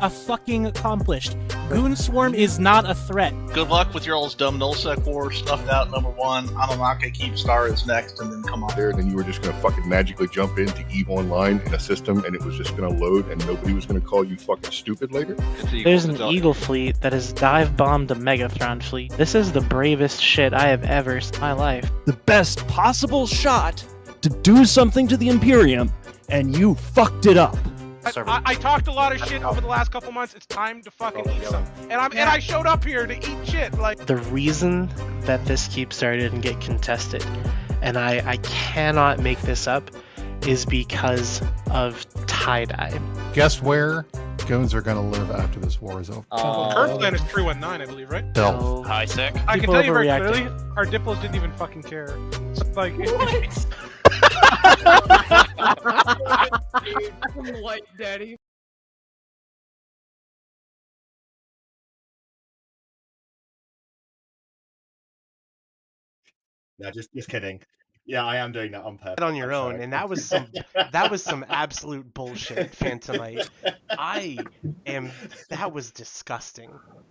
a fucking accomplished. Goon Swarm is not a threat. Good luck with your all's dumb nullsec war snuffed out #1. Anunnaki keep Star is next, and then come on. There, then you were just going to fucking magically jump into EVE Online in a system, and it was just going to load, and nobody was going to call you fucking stupid later? There's an Eagle fleet that has dive bombed a Megathron fleet. This is the bravest shit I have ever seen in my life. The best possible shot to do something to the Imperium, and you fucked it up. I talked a lot of shit over the last couple months. It's time to fucking eat some. And I showed up here to eat shit. Like, The reason that this keeps started and get contested, and I cannot make this up, is because of tie-dye. Guess where goons are going to live after this war is over? Kirkland is 319, I believe, right? Hell. Hi, sick. I can People tell you very overreacting. clearly, our Diplos didn't even fucking care. So, like, White daddy. No, just kidding. Yeah, I am doing that on purpose. On your I'm own, sorry. and that was some absolute bullshit, Phantomite. That was disgusting.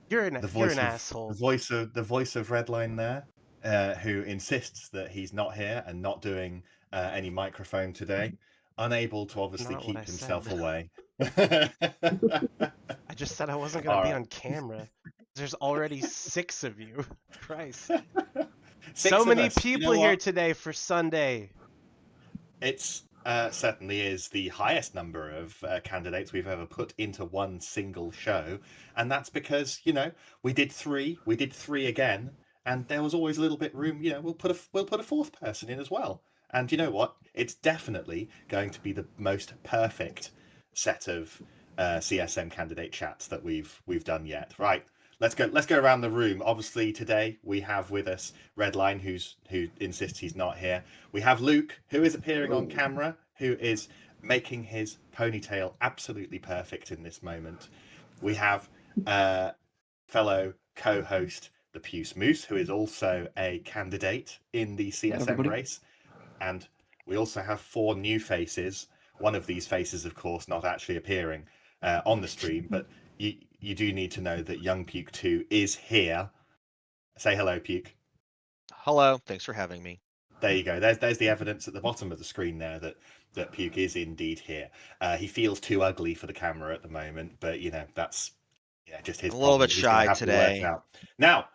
You're an asshole. The voice of Redline there, who insists that he's not here and not doing any microphone today, unable to obviously Not what keep I himself said. away. I just said I wasn't gonna be Alright. on camera. There's already 6 of you. Christ. Six So of many us. You people know here what? today for Sunday. It's certainly is the highest number of candidates we've ever put into one single show, and that's because we did three again, and there was always a little bit room. We'll put a fourth person in as well, and you know what? It's definitely going to be the most perfect set of CSM candidate chats that we've done yet. Right. Let's go around the room. Obviously, today we have with us Redline, who insists he's not here. We have Luke, who is appearing on camera, who is making his ponytail absolutely perfect in this moment. We have fellow co-host the Puce Moose, who is also a candidate in the CSM race, and we also have 4 new faces. One of these faces, of course, not actually appearing on the stream, but you do need to know that young YP2 is here. Say hello, Puke. Hello, thanks for having me. There you go. There's the evidence at the bottom of the screen there that Puke is indeed here. He feels too ugly for the camera at the moment, but that's just his. A little problem. bit He's gonna shy have to work today. it out. Now,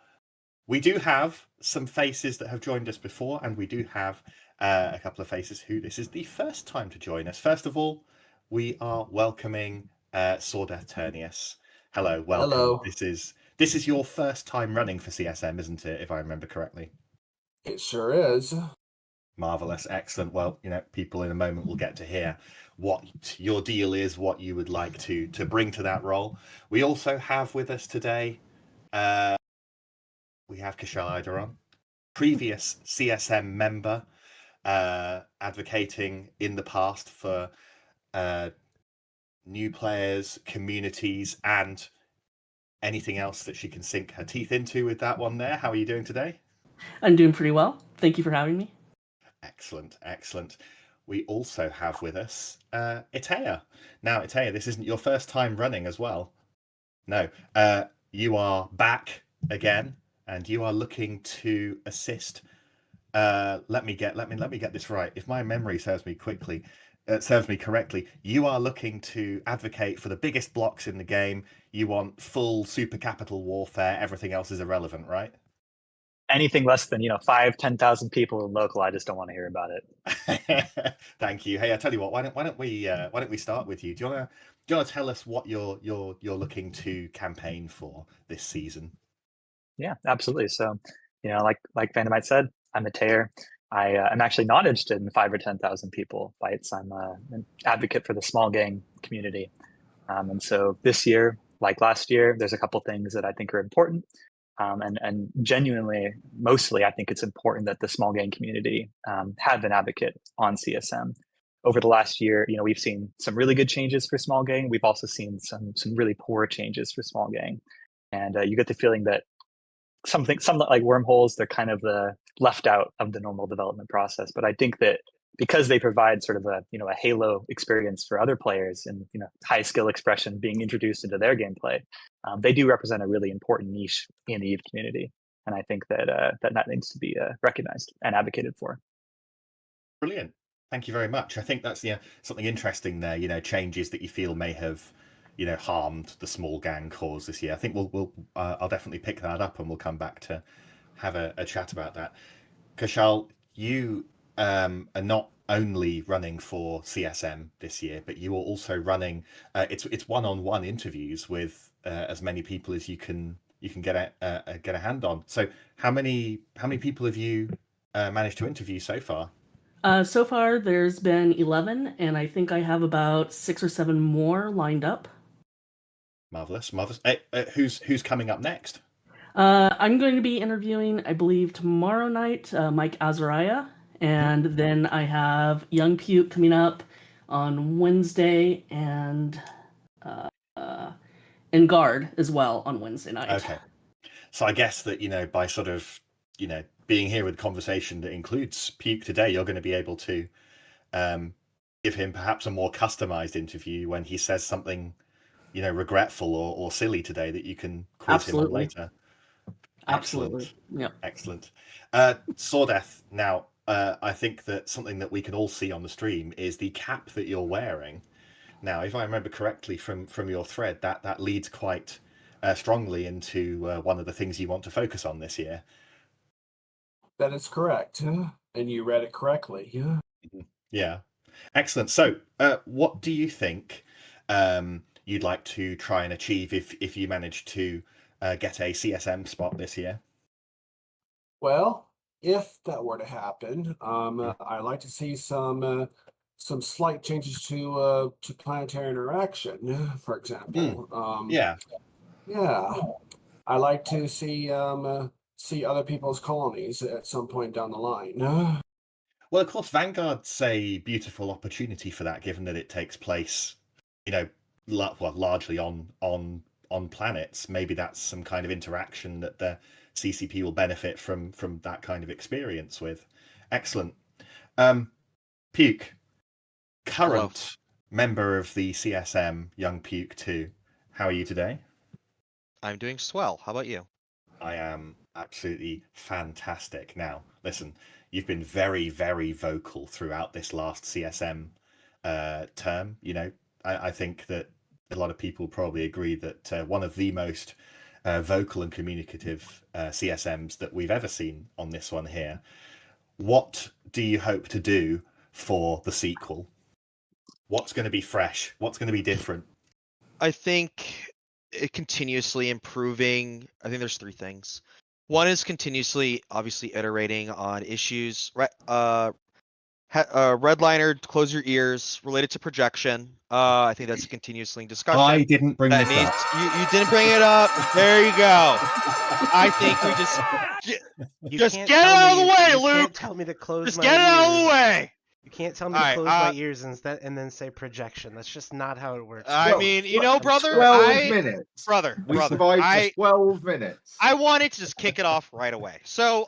we do have some faces that have joined us before, and we do have a couple of faces who this is the first time to join us. First of all, we are welcoming Sawdeth Turnius. Hello, welcome. Hello. This is your first time running for CSM, isn't it? If I remember correctly. It sure is. Marvelous, excellent. Well, people in a moment will get to hear what your deal is, what you would like to bring to that role. We also have with us today, we have Kshal on, previous CSM member, advocating in the past for new players, communities, and anything else that she can sink her teeth into with that one there. How are you doing today? I'm doing pretty well. Thank you for having me. Excellent, excellent. We also have with us Itaer. Now, Itaer, this isn't your first time running as well. No, you are back again, and you are looking to assist. Let me get this right. If my memory serves me correctly, you are looking to advocate for the biggest blocks in the game. You want full super capital warfare. Everything else is irrelevant, right? Anything less than 5,000-10,000 people in local, I just don't want to hear about it. Thank you. Hey, I tell you what. Why don't we start with you? Do you want to tell us what you're looking to campaign for this season? Yeah, absolutely. So, like Phantomite said, I'm Itaer. I am actually not interested in 5,000 or 10,000 people fights. I'm an advocate for the small gang community. And so this year, like last year, there's a couple things that I think are important. And genuinely, mostly, I think it's important that the small gang community have an advocate on CSM. Over the last year, we've seen some really good changes for small gang. We've also seen some really poor changes for small gang. And you get the feeling that some like wormholes, they're kind of the left out of the normal development process. But I think that because they provide sort of a a halo experience for other players and high skill expression being introduced into their gameplay, they do represent a really important niche in the EVE community, and I think that that needs to be recognized and advocated for. Brilliant. Thank you very much. I think that's something interesting there. Changes that you feel may have harmed the small gang cause this year. I think I'll definitely pick that up, and we'll come back to have a chat about that. Kshal, you are not only running for CSM this year, but you are also running it's one-on-one interviews with as many people as you can get a hand on. So how many people have you managed to interview so far? So far, there's been 11, and I think I have about 6 or 7 more lined up. Marvelous. Who's coming up next? I'm going to be interviewing, I believe, tomorrow night, Mike Azariah, and then I have Young Puke coming up on Wednesday, and Guard as well on Wednesday night. Okay. So I guess that, by sort of, being here with conversation that includes Puke today, you're going to be able to give him perhaps a more customized interview when he says something, regretful or silly today that you can quiz him on later. Absolutely. Yeah. Excellent. Sawdeth, now, I think that something that we can all see on the stream is the cap that you're wearing. Now, if I remember correctly from your thread, that leads quite strongly into one of the things you want to focus on this year. That is correct. And you read it correctly. Yeah. Yeah. Excellent. So, what do you think you'd like to try and achieve if you manage to get a CSM spot this year? Well, if that were to happen, I'd like to see some slight changes to planetary interaction, for example. Yeah. I like to see other people's colonies at some point down the line. Well, of course, Vanguard's a beautiful opportunity for that, given that it takes place, largely on planets. Maybe that's some kind of interaction that the CCP will benefit from that kind of experience with. Excellent. Puke, current member of the CSM, Young Puke 2. How are you today? I'm doing swell. How about you? I am absolutely fantastic. Now, listen, you've been very, very vocal throughout this last CSM term. I think that a lot of people probably agree that one of the most vocal and communicative CSMs that we've ever seen on this one here. What do you hope to do for the sequel? What's going to be fresh? What's going to be different? I think continuously improving. I think there's 3 things. One is continuously, obviously, iterating on issues. Redliner, close your ears, related to projection. I think that's a continuously discussion. I didn't bring this up. You didn't bring it up. There you go. I think we just get it out of the way, Luke. You can't tell me to close just my get it out of ears. the way. You can't tell me to close my ears and then say projection. That's just not how it works. I mean, brother, 12 minutes. Brother, survived 12 minutes. I wanted to just kick it off right away. So,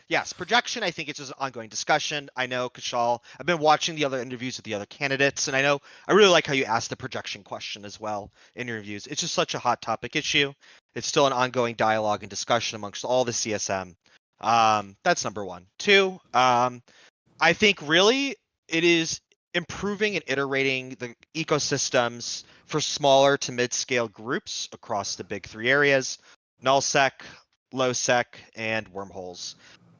yes, projection, I think it's just an ongoing discussion. I know, Kshal, I've been watching the other interviews with the other candidates, and I really like how you asked the projection question as well in your reviews. It's just such a hot topic issue. It's still an ongoing dialogue and discussion amongst all the CSM. That's number 1. 2, I think really it is improving and iterating the ecosystems for smaller to mid-scale groups across the big 3 areas: nullsec, lowsec, and wormholes.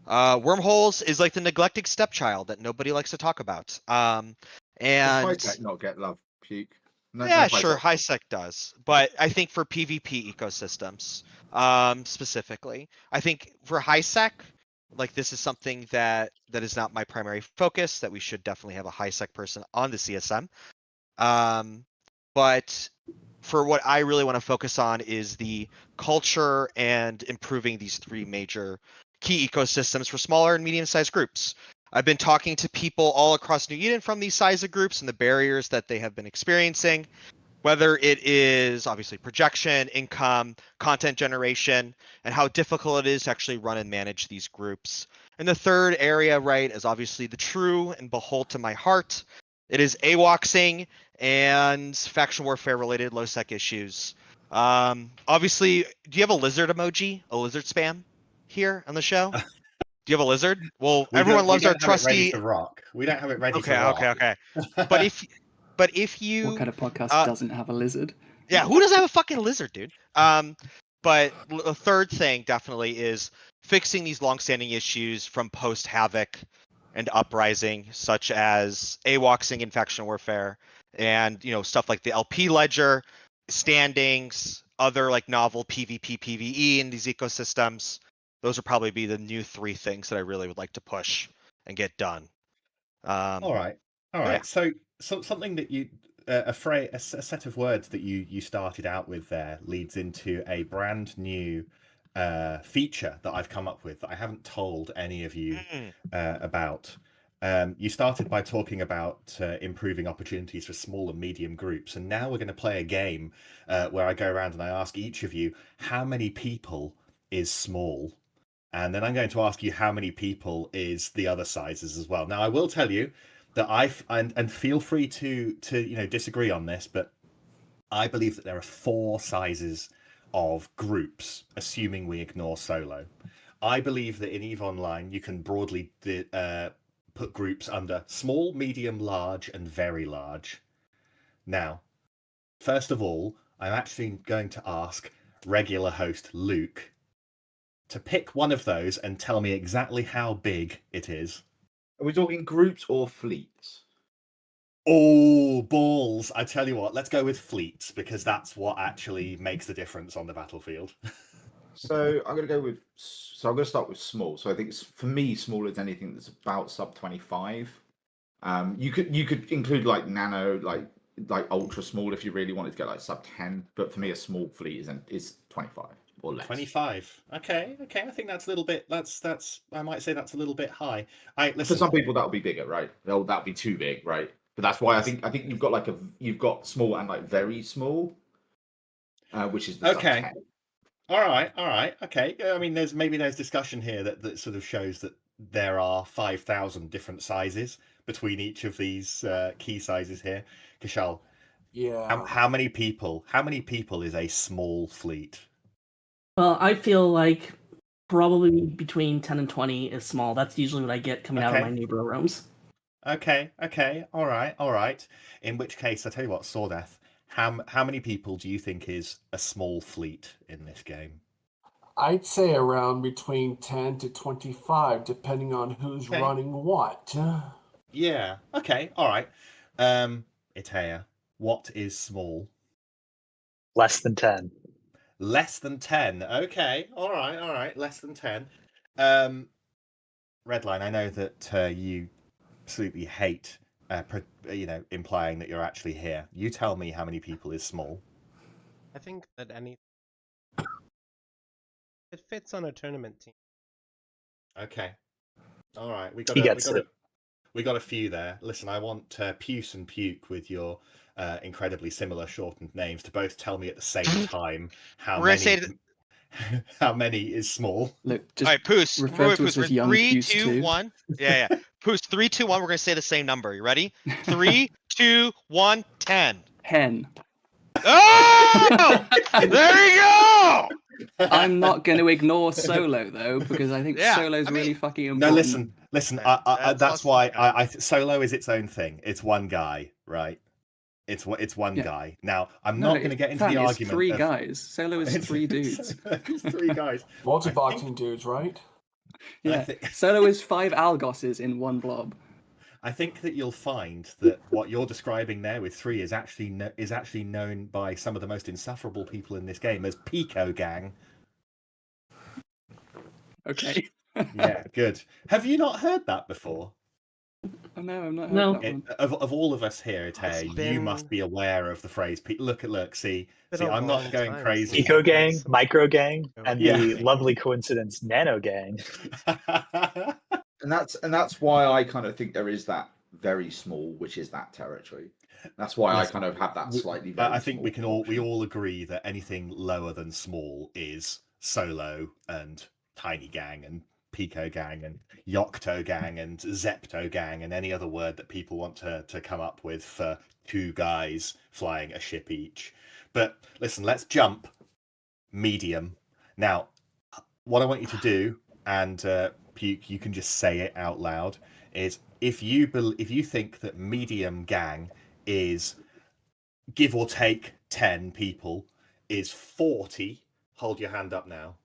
Wormholes is like the neglected stepchild that nobody likes to talk about. And Does not get love, Puke? Sure, HiSec does, but I think for PvP ecosystems, specifically, I think for HiSec, this is something that is not my primary focus, that we should definitely have a HiSec person on the CSM. But for what I really want to focus on is the culture and improving these 3 major key ecosystems for smaller and medium-sized groups. I've been talking to people all across New Eden from these size of groups and the barriers that they have been experiencing. whether it is obviously projection, income, content generation, and how difficult it is to actually run and manage these groups. And the third area, right, is obviously the true and behold to my heart. It is AWACSing and faction warfare related low sec issues. Obviously, do you have a lizard emoji, a lizard spam here on the show? Do you have a lizard? Well, everyone loves our trusty. To rock. We don't have it ready to Okay, rock. okay. But if you, what kind of podcast doesn't have a lizard? Yeah, who doesn't have a fucking lizard, dude? But the third thing definitely is fixing these long-standing issues from post-Havoc and Uprising, such as AWACSing in faction warfare, and stuff like the LP ledger, standings, other like novel PvP, PvE in these ecosystems. Those would probably be the new 3 things that I really would like to push and get done. All right. Yeah. So something that you a set of words that you started out with there leads into a brand new feature that I've come up with that I haven't told any of you about. You started by talking about improving opportunities for small and medium groups, and now we're going to play a game where I go around and I ask each of you how many people is small, and then I'm going to ask you how many people is the other sizes as well. Now I will tell you that and feel free to disagree on this, but I believe that there are 4 sizes of groups, assuming we ignore solo. I believe that in EVE Online you can broadly put groups under small, medium, large, and very large. Now, first of all, I'm actually going to ask regular host Luke to pick one of those and tell me exactly how big it is. Are we talking groups or fleets? Oh, balls. I tell you what, let's go with fleets, because that's what actually makes the difference on the battlefield. So I'm going to start with small. So I think for me, small is anything that's about sub 25. You could include like nano, like ultra small if you really wanted to get like sub 10. But for me, a small fleet is 25 or less. 25. Okay. I think that's a little bit. That's. I might say that's a little bit high. For some people, that'll be bigger, right? That'll be too big, right? But that's why I think you've got you've got small and like very small, which is the sub 10. All right. Okay. I mean, there's discussion here that sort of shows that there are 5,000 different sizes between each of these key sizes here. Kshal, yeah. How many people is a small fleet? Well, I feel like probably between 10 and 20 is small. That's usually what I get coming out of my neighbor rooms. Okay. All right. In which case, I tell you what, Sawdeth, how many people do you think is a small fleet in this game? I'd say around between 10 to 25, depending on who's running what. Yeah. Okay. All right. Itaer, what is small? Less than 10. Less than 10. Okay. All right. Less than 10. Redline, I know that you absolutely hate implying that you're actually here. You tell me how many people is small. I think that it fits on a tournament team. Okay. All right. We got a few there. Listen, I want Puce and Puke with your incredibly similar shortened names to both tell me at the same time how many is small. Look, just all right, Puce. refer to us as young 3, Puce 2, 1. Yeah. Puce, 3, 2, 1. We're gonna say the same number. You ready? 3, 2, 1, 10. Hen. Oh! There you go! I'm not going to ignore Solo though, because I think Solo's really fucking important. No, listen. That's why I Solo is its own thing. It's one guy, right? It's one guy. Now I'm not going to get into the argument. It's 3 guys. Solo is 3 dudes. It's 3 guys. Multi-boxing dudes, right? Yeah. Solo is 5 Algoses in one blob. I think that you'll find that what you're describing there with 3 is actually known by some of the most insufferable people in this game as Pico Gang. Okay. Yeah, good. Have you not heard that before? Oh, no, I'm not. No. Of all of us here today, you must be aware of the phrase. Look. See, I'm not going crazy. Pico Gang, Micro Gang, and the lovely coincidence, Nano Gang. And that's why I kind of think there is that very small, which is that territory. That's why I Listen, kind of have that slightly. I think we all agree that anything lower than small is solo and tiny gang and Pico gang and Yocto gang and Zepto gang and any other word that people want to come up with for two guys flying a ship each. But listen, let's jump medium. Now, what I want you to do, and Puke, you can just say it out loud, is if you think that medium gang is give or take 10 people, is 40, hold your hand up now.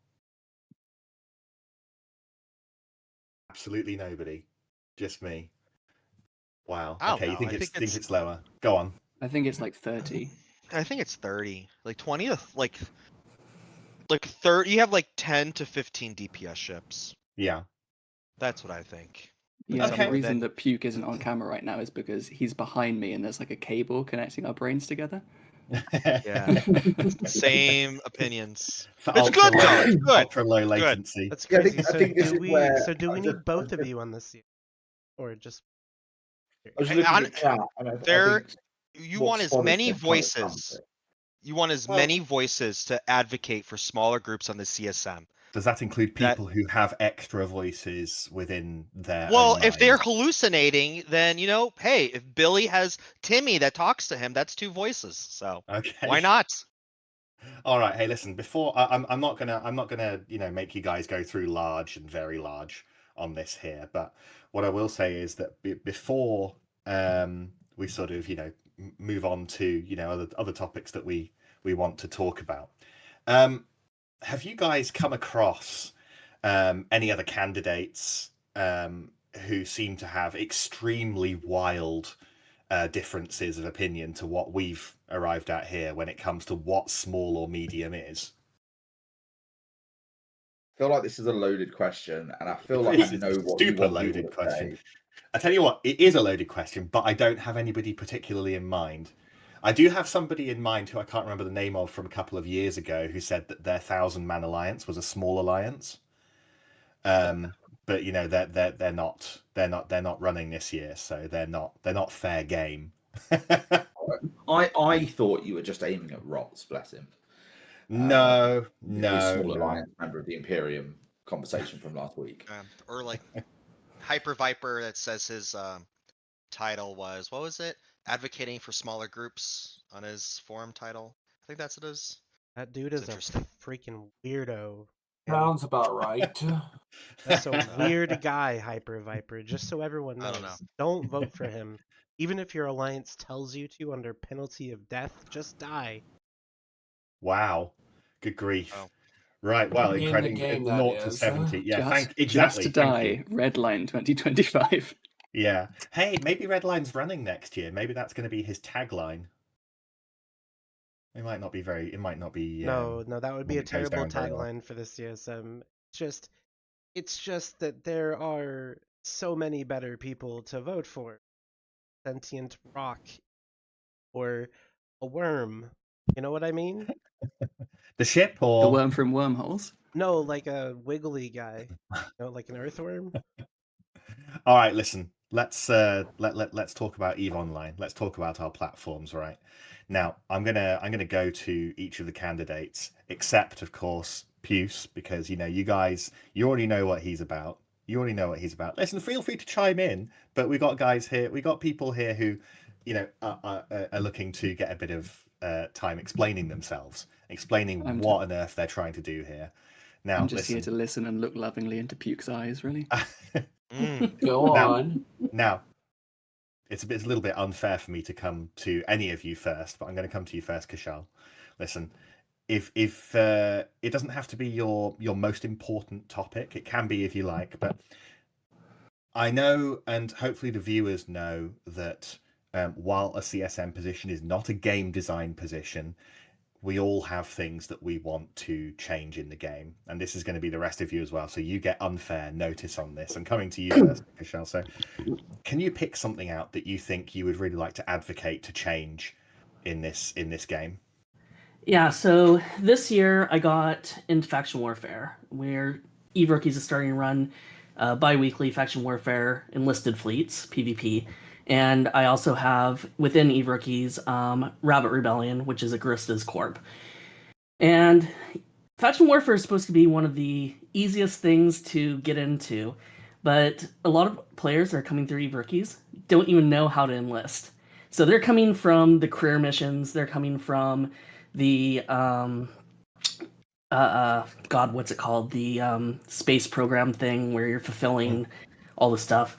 Absolutely nobody. Just me. Wow. Okay, you think it's lower. Go on. I think it's like 30. I think it's 30. Like 20 to like 30. You have like 10 to 15 DPS ships. Yeah. That's what I think. Yeah, the reason that Puke isn't on camera right now is because he's behind me and there's like a cable connecting our brains together. Yeah. Same opinions. It's good though. It's good. Ultra low latency. That's Yeah, crazy. I think this is where do we need both of you on this scene, or just? I was looking at chat, and I think You what want as Sawdeth many said kind of sums voices. it. You want as many voices to advocate for smaller groups on the CSM. Does that include people who have extra voices within their Well, own if they're mind? hallucinating, then hey, if Billy has Timmy that talks to him, that's two voices. So why not? All right. Hey, listen. Before I'm not gonna make you guys go through large and very large on this here. But what I will say is that before we sort of move on to other topics that we want to talk about. Have you guys come across any other candidates who seem to have extremely wild differences of opinion to what we've arrived at here when it comes to what small or medium is? I feel like this is a loaded question, and I feel like I know what you Super want loaded people to question. say. I tell you what, it is a loaded question, but I don't have anybody particularly in mind. I do have somebody in mind who I can't remember the name of from a couple of years ago who said that their 1,000-man alliance was a small alliance. But they're not running this year, so they're not fair game. I thought you were just aiming at Rots, bless him. No. Small alliance member of the Imperium conversation from last week. Or like Hyper Viper that says his title was, what was it? Advocating for smaller groups on his forum title. I think that's what it is. That dude is a freaking weirdo. Sounds about right. That's a weird guy, Hyper Viper. Just so everyone knows, I don't know. don't vote for him. Even if your alliance tells you to under penalty of death, just die. Wow. Good grief. Right, well, In the incredible. game, that 0 to is. 70. Yeah, Just exactly. to die. Redline 2025. Yeah. Hey, maybe Redline's running next year. Maybe that's going to be his tagline. It might not be very. It might not be. No, that would be a it goes terrible down very well. tagline for the CSM. It's just that there are so many better people to vote for. Sentient rock, or a worm. You know what I mean? The ship or the worm from wormholes? No, like a wiggly guy. Like an earthworm. All right, listen. Let's talk about EVE Online. Let's talk about our platforms, right? Now, I'm gonna go to each of the candidates, except of course Puce, because you guys, you already know what he's about. Listen, feel free to chime in, but we got guys here, we got people here who, are looking to get a bit of time explaining themselves, explaining what on earth they're trying to do here. Now, I'm just here to listen and look lovingly into Puke's eyes, really. Go on. Now, it's a little bit unfair for me to come to any of you first, but I'm going to come to you first, Kshal. Listen, if it doesn't have to be your most important topic, it can be if you like, but I know, and hopefully the viewers know, that while a CSM position is not a game design position, we all have things that we want to change in the game, and this is going to be the rest of you as well, so you get unfair notice on this. I'm coming to you first, Kshal. So can you pick something out that you think you would really like to advocate to change in this game? Yeah, so this year I got into Faction Warfare, where EVE Rookies is starting to run bi-weekly Faction Warfare enlisted fleets, PvP, And I also have, within Eve Rookies, Rabbit Rebellion, which is a Grista's Corp. And Faction Warfare is supposed to be one of the easiest things to get into, but a lot of players that are coming through Eve Rookies don't even know how to enlist. So they're coming from the career missions, they're coming from the God, what's it called? The space program thing where you're fulfilling all the stuff,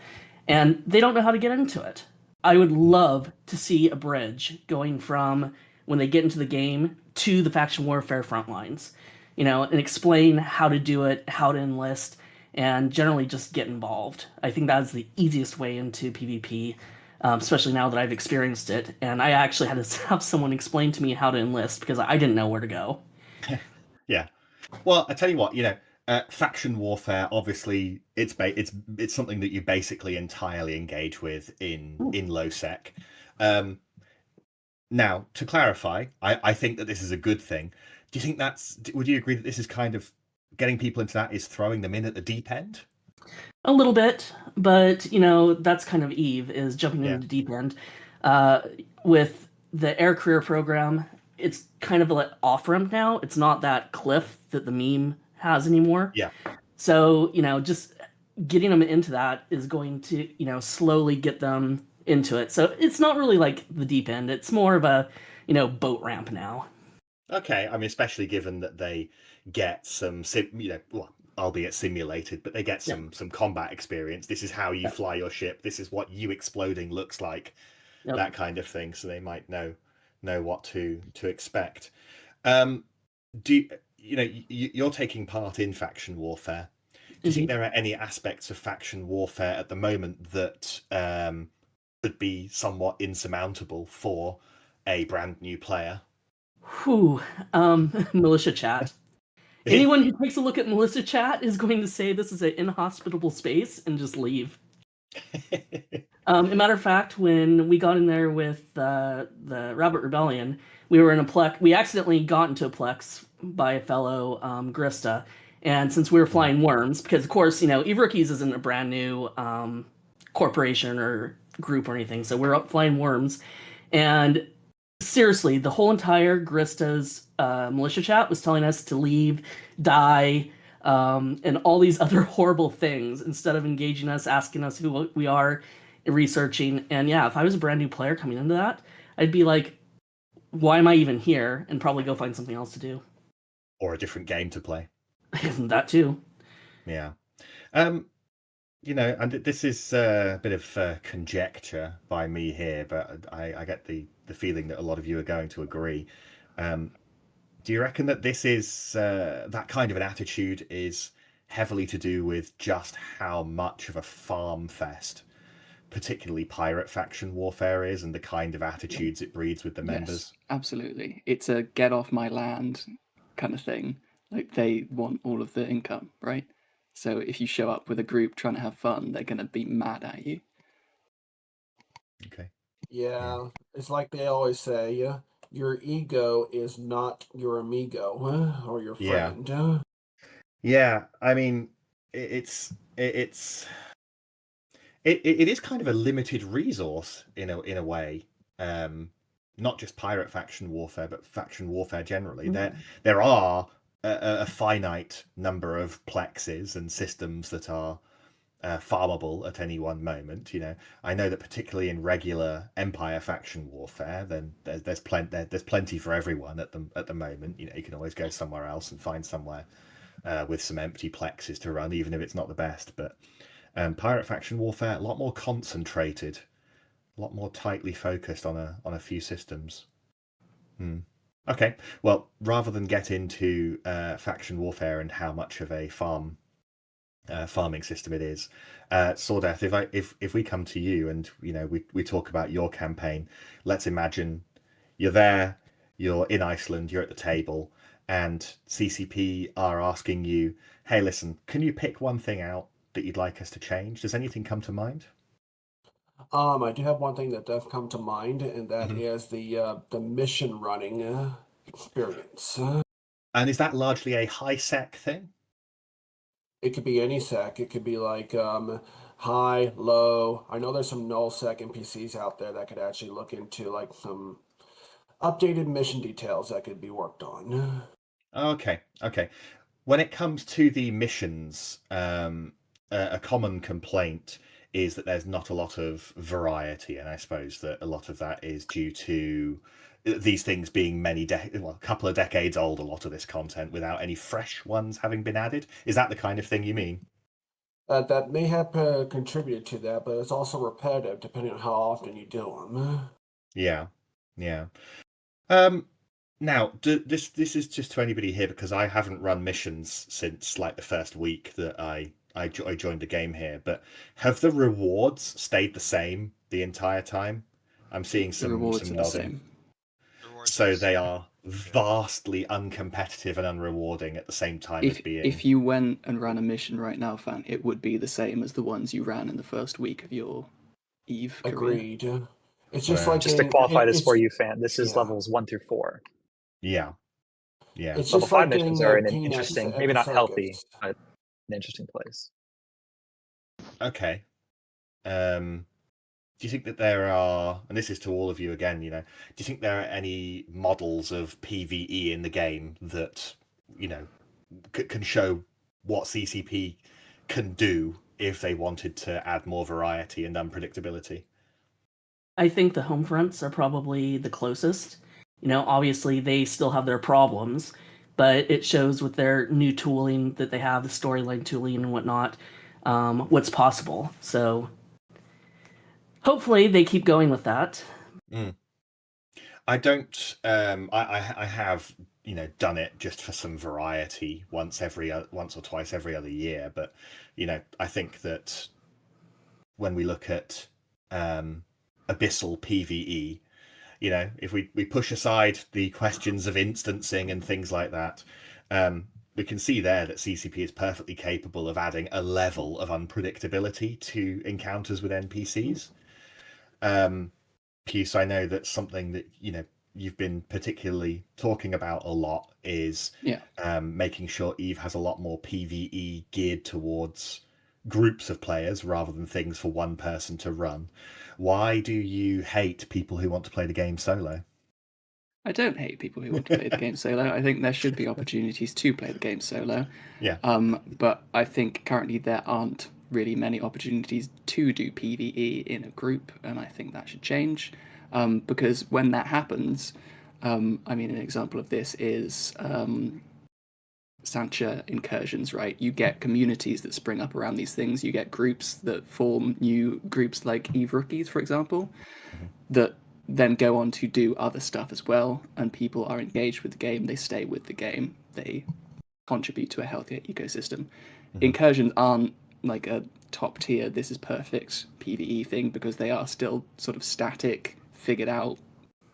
and they don't know how to get into it. I would love to see a bridge going from when they get into the game to the Faction Warfare front lines, and explain how to do it, how to enlist, and generally just get involved. I think that's the easiest way into PvP, especially now that I've experienced it. And I actually had to have someone explain to me how to enlist because I didn't know where to go. Yeah. Well, I tell you what, faction warfare, obviously, it's something that you basically entirely engage with in low sec. Now, to clarify, I think that this is a good thing. Do you think would you agree that this is kind of getting people into that is throwing them in at the deep end? A little bit, but that's kind of Eve, is jumping into the deep end. With the air career program, it's kind of an off-ramp now. It's not that cliff that the meme has anymore. Yeah. So, just getting them into that is going to, slowly get them into it. So it's not really like the deep end. It's more of a, boat ramp now. Okay. I mean, especially given that they get some, albeit simulated, but they get some combat experience. This is how you fly your ship. This is what you exploding looks like. That kind of thing. So they might know what to expect. You're taking part in faction warfare. Do you think there are any aspects of faction warfare at the moment that could be somewhat insurmountable for a brand new player? Militia chat. Anyone who takes a look at militia chat is going to say this is an inhospitable space and just leave. A matter of fact, when we got in there with the Rabbit Rebellion, we were in a plex. We accidentally got into a plex by a fellow Grista, and since we were flying worms, because of course Eve Rookies isn't a brand new corporation or group or anything, so we're up flying worms, and seriously, the whole entire Grista's militia chat was telling us to leave, die, and all these other horrible things instead of engaging us, asking us who we are, researching. And yeah, if I was a brand new player coming into that, I'd be like, why am I even here? And probably go find something else to do. Or a different game to play. That too. Yeah. And this is a bit of conjecture by me here, but I get the feeling that a lot of you are going to agree. Do you reckon that this is that kind of an attitude is heavily to do with just how much of a farm fest, particularly pirate faction warfare is, and the kind of attitudes it breeds with the members? Yes, absolutely. It's a get off my land kind of thing. Like, they want all of the income, right? So if you show up with a group trying to have fun, they're going to be mad at you. Okay. Yeah, it's like they always say, your ego is not your amigo or your friend. Yeah, I mean, it is kind of a limited resource in a way. Not just pirate faction warfare, but faction warfare generally. There are a finite number of plexes and systems that are farmable at any one moment. I know that particularly in regular Empire faction warfare, then there's plenty for everyone at the moment. You can always go somewhere else and find somewhere with some empty plexes to run, even if it's not the best. But pirate faction warfare, a lot more concentrated, a lot more tightly focused on a few systems. Okay, well, rather than get into faction warfare and how much of a farming system it is, Sawdeth, if we come to you and we talk about your campaign, let's imagine you're there, you're in Iceland, you're at the table, and CCP are asking you, hey, listen, can you pick one thing out that you'd like us to change? Does anything come to mind? I do have one thing that does come to mind, and that is the mission running experience. And is that largely a high sec thing? It could be any sec. It could be like high, low. I know there's some nullsec NPCs out there that could actually look into like some updated mission details that could be worked on. Okay. When it comes to the missions, a common complaint is that there's not a lot of variety, and I suppose that a lot of that is due to these things being a couple of decades old. A lot of this content without any fresh ones having been added. Is that the kind of thing you mean? That may have contributed to that, but it's also repetitive depending on how often you do them. Yeah. Now, this is just to anybody here because I haven't run missions since like the first week that I joined the game here. But have the rewards stayed the same the entire time? I'm seeing some rewards are the nodding. same. So they are vastly uncompetitive and unrewarding at the same time as being. If you went and ran a mission right now, Fan, it would be the same as the ones you ran in the first week of your Eve career. Agreed. It's just like just to qualify this for you, Fan. This is levels 1 through 4. Yeah. It's Level just 5 like missions getting are in an peanuts interesting, at maybe the not healthy, circus. but an interesting place. Okay. Do you think that there are, and this is to all of you again, do you think there are any models of PvE in the game that, can show what CCP can do if they wanted to add more variety and unpredictability? I think the home fronts are probably the closest. Obviously they still have their problems, but it shows with their new tooling that they have, the storyline tooling and whatnot, what's possible. So hopefully they keep going with that. I don't. I have done it just for some variety once or twice every other year. But I think that when we look at abyssal PvE, if we push aside the questions of instancing and things like that, we can see there that CCP is perfectly capable of adding a level of unpredictability to encounters with NPCs. Piece, I know that's something that you've been particularly talking about a lot is making sure Eve has a lot more PvE geared towards groups of players rather than things for one person to run. Why do you hate people who want to play the game solo? I don't hate people who want to play the game solo. I think there should be opportunities to play the game solo. Yeah. But I think currently there aren't really many opportunities to do PvE in a group, and I think that should change. Because when that happens, an example of this is Sancha incursions, right? You get communities that spring up around these things. You get groups that form new groups like Eve Rookies, for example, that then go on to do other stuff as well, and people are engaged with the game, they stay with the game, they contribute to a healthier ecosystem. Incursions aren't like a top tier, this is perfect PvE thing, because they are still sort of static, figured out,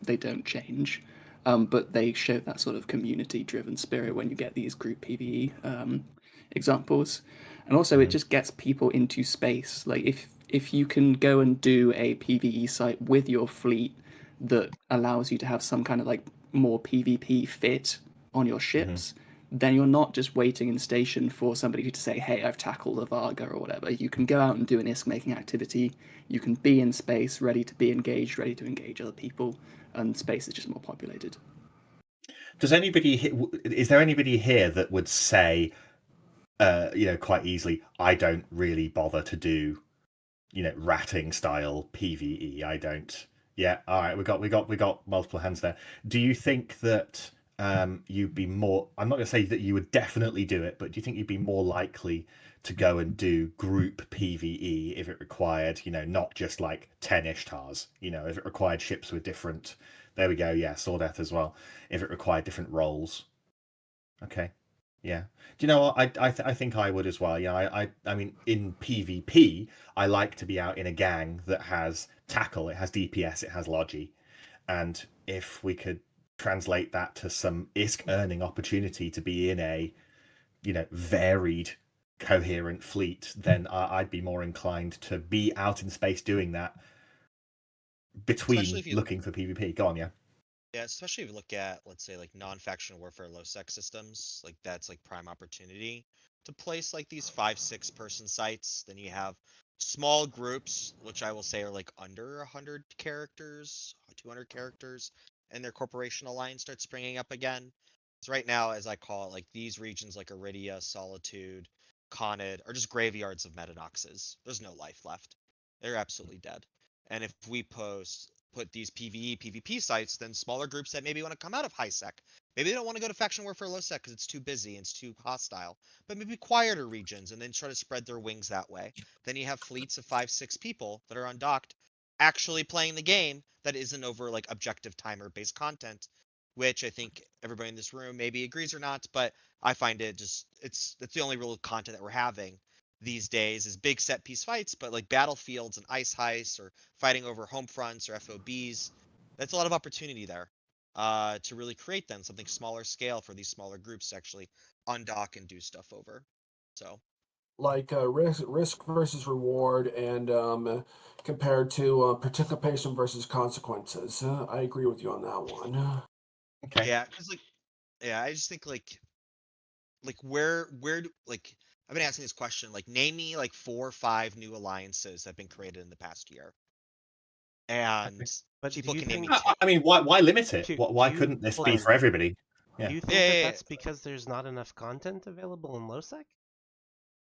they don't change. But they show that sort of community-driven spirit when you get these group PvE examples. And also it just gets people into space. Like if you can go and do a PvE site with your fleet that allows you to have some kind of like more PvP fit on your ships, then you're not just waiting in station for somebody to say, hey, I've tackled a Varga or whatever. You can go out and do an ISK-making activity. You can be in space, ready to be engaged, ready to engage other people, and space is just more populated. Is there anybody here that would say, quite easily, I don't really bother to do, ratting style PvE. I don't. Yeah, all right. We got multiple hands there. Do you think that you'd be more? I'm not going to say that you would definitely do it, but do you think you'd be more likely to go and do group PvE if it required, not just like 10 Ishtars, if it required ships with different. There we go. Yeah, Sawdeth as well. If it required different roles. Okay. Yeah. Do you know what? I think I would as well. Yeah. I mean, in PvP, I like to be out in a gang that has tackle, it has DPS, it has logi, and if we could translate that to some ISK earning opportunity to be in a, varied, coherent fleet, then I'd be more inclined to be out in space doing that. Between looking for PvP. Go on, yeah. Yeah, especially if you look at, let's say, like non-faction warfare low-sec systems, like that's like prime opportunity to place like these 5-6 person sites. Then you have small groups, which I will say are like under 100 characters, 200 characters, and their corporation alliance starts springing up again. So right now, as I call it, like these regions like Iridia, Solitude, Conid are just graveyards of Metanoxes. There's no life left. They're absolutely dead. And if we put these PvE, PvP sites, then smaller groups that maybe want to come out of high sec. Maybe they don't want to go to faction warfare low sec because it's too busy and it's too hostile. But maybe quieter regions and then try to spread their wings that way. Then you have fleets of 5-6 people that are undocked actually playing the game that isn't over like objective timer based content, which I think everybody in this room maybe agrees or not, but I find it just it's the only real content that we're having these days is big set piece fights, but like battlefields and ice heists or fighting over home fronts or FOBs. That's a lot of opportunity there to really create then something smaller scale for these smaller groups to actually undock and do stuff over. So Like risk versus reward, and compared to participation versus consequences. I agree with you on that one. Okay. yeah, because like I just think like where do like I've been asking this question like name me like 4 or 5 new alliances that have been created in the past year, and But do people you can name me think? 2. I mean, why limit it? Do, Why do you, couldn't this hold be on. for everybody? Yeah. Do you think Yeah, that yeah, yeah. that's because there's not enough content available in LoSec?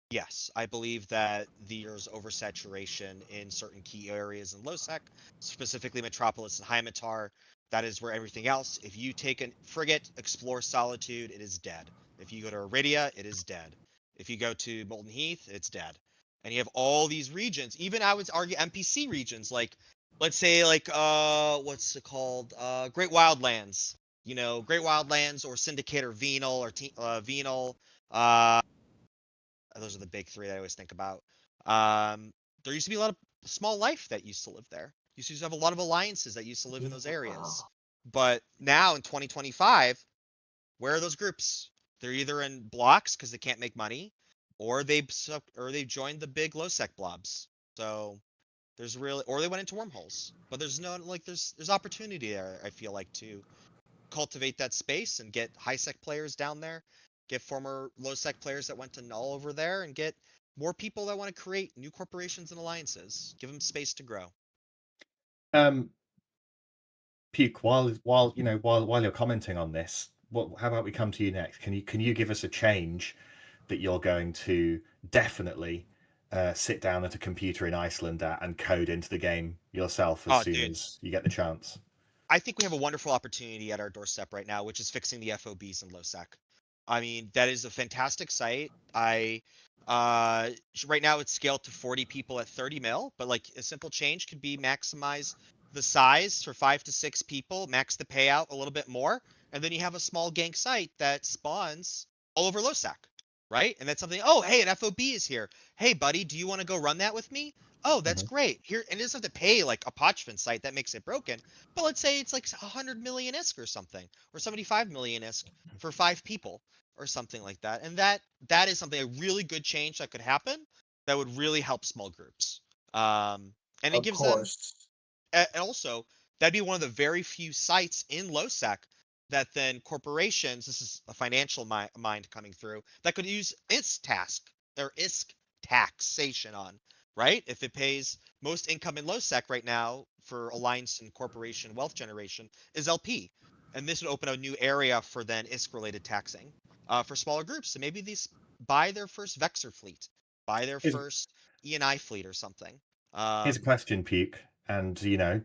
Yes, I believe that there's oversaturation in certain key areas in LoSec, specifically Metropolis and Hymatar. That is where everything else. If you take a frigate, explore Solitude, it is dead. If you go to Iridia, it is dead. If you go to Molten Heath, it's dead. And you have all these regions. Even I would argue NPC regions, like let's say like what's it called? Great Wildlands. You know, Great Wildlands or Syndicate or Venal or Venal. Those are the big 3 that I always think about. There used to be a lot of small life that used to live there. You used to have a lot of alliances that used to live in those areas. But now in 2025, where are those groups? They're either in blocks because they can't make money, or they've joined the big low sec blobs. So there's really, or they went into wormholes. But there's no like there's opportunity there. I feel like to cultivate that space and get high sec players down there, get former low sec players that went to null over there, and get more people that want to create new corporations and alliances. Give them space to grow. Puke, while you know while you're commenting on this, how about we come to you next? Can you give us a change that you're going to definitely sit down at a computer in Iceland and code into the game yourself as soon as you get the chance? I think we have a wonderful opportunity at our doorstep right now, which is fixing the FOBs in LoSec. I mean, that is a fantastic site. Right now it's scaled to 40 people at 30 mil, but like a simple change could be maximize the size for 5 to 6 people, max the payout a little bit more, and then you have a small gank site that spawns all over LoSec, right? And that's something, oh, hey, an FOB is here. Hey, buddy, do you want to go run that with me? Oh, that's great. Here, and it doesn't have to pay like a Pochman site that makes it broken. But let's say it's like 100 million ISK or something, or 75 million ISK for 5 people or something like that. And that is something, a really good change that could happen that would really help small groups. And it gives them, and also that'd be one of the very few sites in LoSec that then corporations, this is a financial mind coming through, that could use ISK taxation on, right? If it pays most income in LoSec right now for alliance and corporation wealth generation is LP. And this would open a new area for then ISK related taxing for smaller groups. So maybe these buy their first Vexor fleet, buy their first ENI fleet or something. Here's a question, Puke, and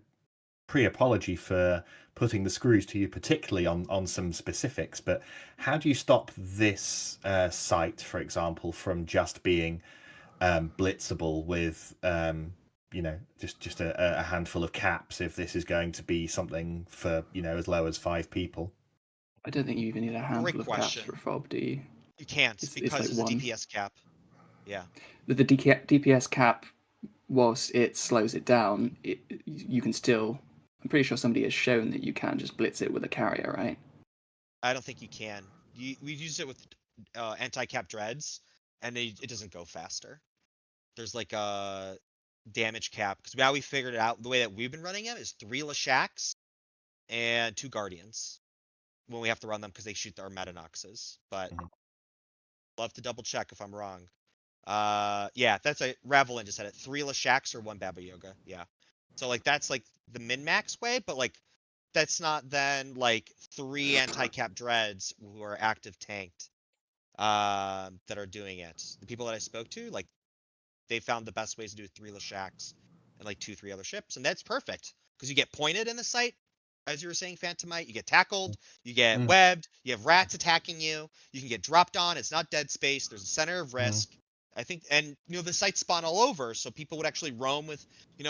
pre-apology for putting the screws to you, particularly on some specifics, but how do you stop this site, for example, from just being blitzable with just a handful of caps if this is going to be something for as low as 5 people? I don't think you even need a handful of caps for a fob, do you? You can't, because like there's a DPS cap. Yeah. The DPS cap, whilst it slows it down, you can still. I'm pretty sure somebody has shown that you can just blitz it with a carrier, right? I don't think you can. We've used it with anti-cap dreads, and it doesn't go faster. There's like a damage cap, because now we figured it out. The way that we've been running it is 3 Lashaks and 2 Guardians when we have to run them because they shoot our Metanoxes. But love to double check if I'm wrong. Yeah, that's a Ravelin just said it. 3 Lashaks or 1 Baba Yoga. Yeah. So like that's like the min-max way, but like that's not then like 3 anti-cap dreads who are active tanked that are doing it. The people that I spoke to, like they found the best ways to do 3 Lashaks and like 2-3 other ships, and that's perfect because you get pointed in the site, as you were saying, Phantomite. You get tackled, you get webbed, you have rats attacking you, you can get dropped on. It's not dead space. There's a center of risk. I think, and the sites spawn all over, so people would actually roam with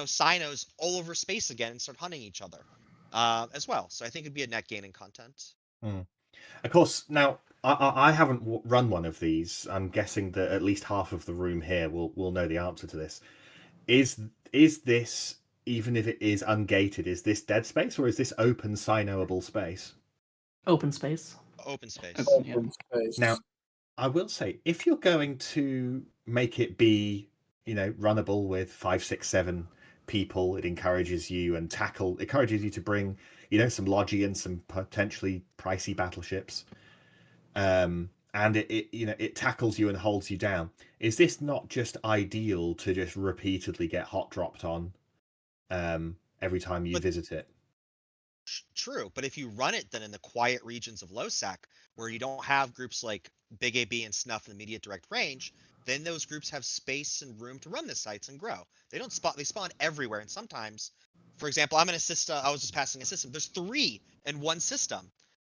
Sinos all over space again and start hunting each other as well. So I think it'd be a net gain in content. Of course, now I haven't run one of these. I'm guessing that at least half of the room here will know the answer to this. Is this, even if it is ungated, is this dead space or is this open Sinoable space? Open space. Open space. Open space. Now, I will say, if you're going to make it be, runnable with 5, 6, 7 people, it encourages you to bring, some Logi and some potentially pricey battleships. And it tackles you and holds you down. Is this not just ideal to just repeatedly get hot dropped on every time you visit it? True, but if you run it then in the quiet regions of Losac, where you don't have groups like Big AB and Snuff in immediate direct range, then those groups have space and room to run the sites and grow. They spawn everywhere, and sometimes, for example, I'm in a system. I was just passing a system. There's 3 in one system,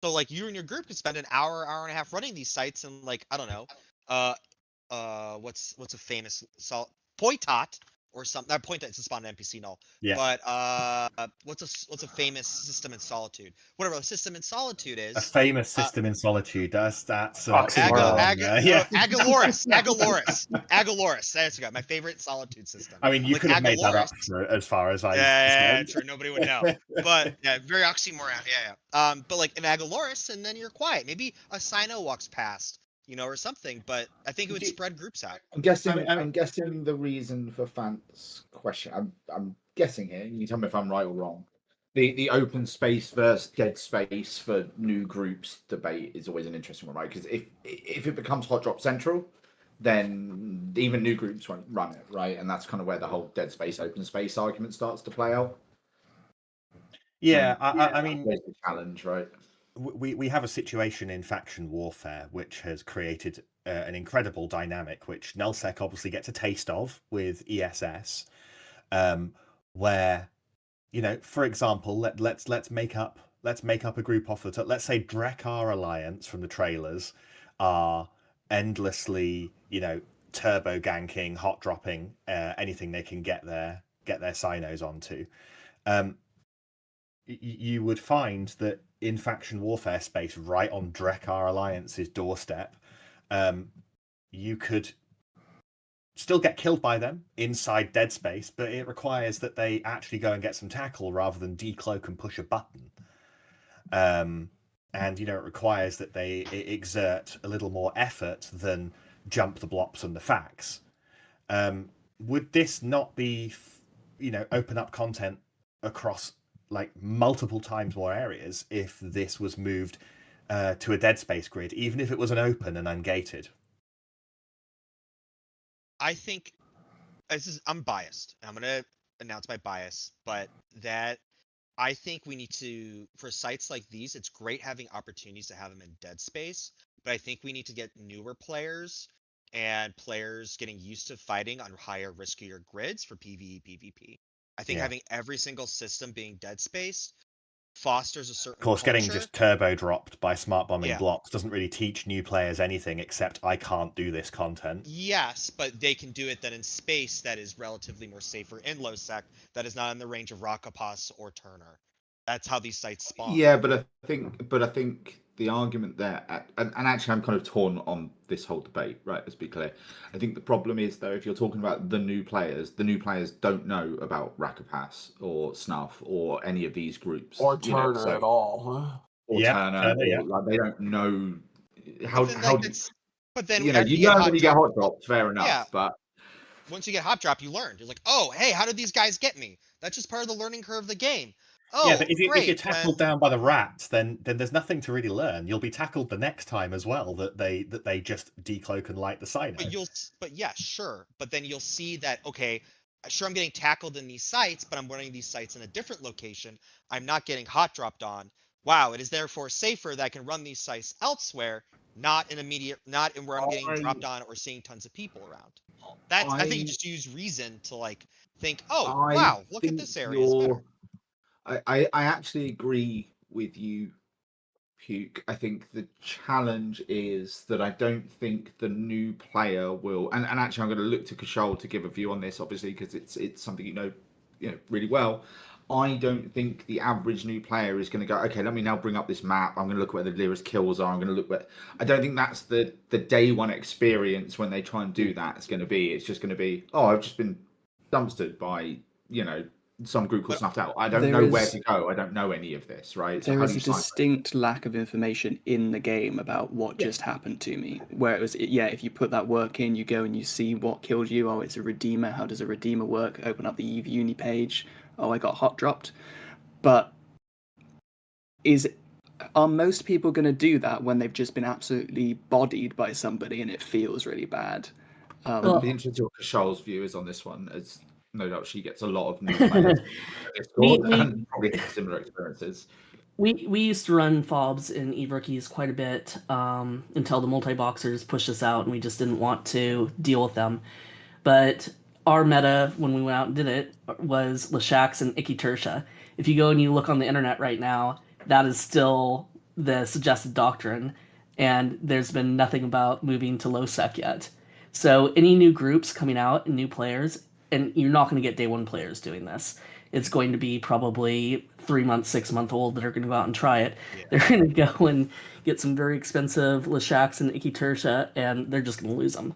so like you and your group could spend an hour and a half running these sites, and like I don't know, what's a famous Poitot or something. That Poitot is a spawn NPC null. Yeah. But what's a famous system in Solitude? Whatever a system in Solitude is. A famous system in Solitude. That's Agaloris. That's my favorite Solitude system. I mean, you could have made that up as far as I. Yeah, true. Nobody would know. But yeah, very oxymoron. Yeah. But like an Agaloris, and then you're quiet. Maybe a Sino walks past, or something. But I think it would spread groups out. I'm guessing the reason for Fant's question. I'm guessing here. You can tell me if I'm right or wrong. The open space versus dead space for new groups debate is always an interesting one, right? Because if it becomes hot drop central, then even new groups won't run it, right? And that's kind of where the whole dead space open space argument starts to play out. Yeah, I mean, there's the challenge, right? We have a situation in faction warfare which has created an incredible dynamic, which Nullsec obviously gets a taste of with ESS, where, for example, let's make up a group off the top. Let's say Drekar Alliance from the trailers are endlessly, turbo ganking, hot dropping anything they can get their Sinos onto. You would find that in faction warfare space, right on Drekar Alliance's doorstep, you could still get killed by them inside dead space, but it requires that they actually go and get some tackle rather than decloak and push a button. And it requires that they exert a little more effort than jump the blops and the facts. Would this not be, open up content across like multiple times more areas if this was moved to a dead space grid, even if it was an open and ungated? I think I'm biased. I'm gonna announce my bias, but that I think we need to, for sites like these, it's great having opportunities to have them in dead space, but I think we need to get newer players and players getting used to fighting on higher, riskier grids for PvE, PvP. I think having every single system being dead space fosters a certain Of course, culture. getting just turbo dropped by smart bombing blocks doesn't really teach new players anything except I can't do this content. Yes, but they can do it then in space that is relatively more safer in low sec, that is not in the range of Rakapas or Turner. That's how these sites spawn. Yeah, but I think the argument there, and actually I'm kind of torn on this whole debate, right? Let's be clear. I think the problem is, though, if you're talking about the new players don't know about Rakapas or Snuff or any of these groups. Or Turner at all, huh? Or Turner. Like, they don't know how. But then you learn when you get hot dropped, fair enough. Yeah. But once you get hot drop, you learn. You're like, oh, hey, how did these guys get me? That's just part of the learning curve of the game. Oh, yeah, but if great, you're tackled down by the rats, then there's nothing to really learn. You'll be tackled the next time as well. That they just decloak and light the Sino. But yeah, sure. But then you'll see that, okay, sure, I'm getting tackled in these sites, but I'm running these sites in a different location. I'm not getting hot dropped on. Wow, it is therefore safer that I can run these sites elsewhere, not in where I'm getting dropped on or seeing tons of people around. I think you just use reason to like think, oh wow, look at this area is better. I actually agree with you, Puke. I think the challenge is that I don't think the new player will, and actually I'm going to look to Kshal to give a view on this, obviously, because it's something you know really well. I don't think the average new player is going to go, okay, let me now bring up this map. I'm going to look where the nearest kills are. I'm going to look where. I don't think that's the day one experience when they try and do that. It's going to be. It's just going to be, oh, I've just been dumpstered by some group called Snuffed Out. I don't know where to go. I don't know any of this, right? So there how is do a you sign distinct lack of information in the game about what just happened to me. Where it was, if you put that work in, you go and you see what killed you. Oh, it's a Redeemer. How does a Redeemer work? Open up the Eve Uni page. Oh, I got hot dropped. But are most people going to do that when they've just been absolutely bodied by somebody and it feels really bad? I'd be interested in what Kashal's view is on this one, as no doubt she gets a lot of new players and probably has similar experiences. We used to run fobs in Eve Rookies quite a bit until the multi-boxers pushed us out and we just didn't want to deal with them. But our meta, when we went out and did it, was Lashax and Icky Tersha. If you go and you look on the internet right now, that is still the suggested doctrine, and there's been nothing about moving to low sec yet. So any new groups coming out and new players, and you're not going to get day one players doing this. It's going to be probably 3 month, 6 month old that are going to go out and try it. Yeah. They're going to go and get some very expensive Lashax and Icky Tersha, and they're just going to lose them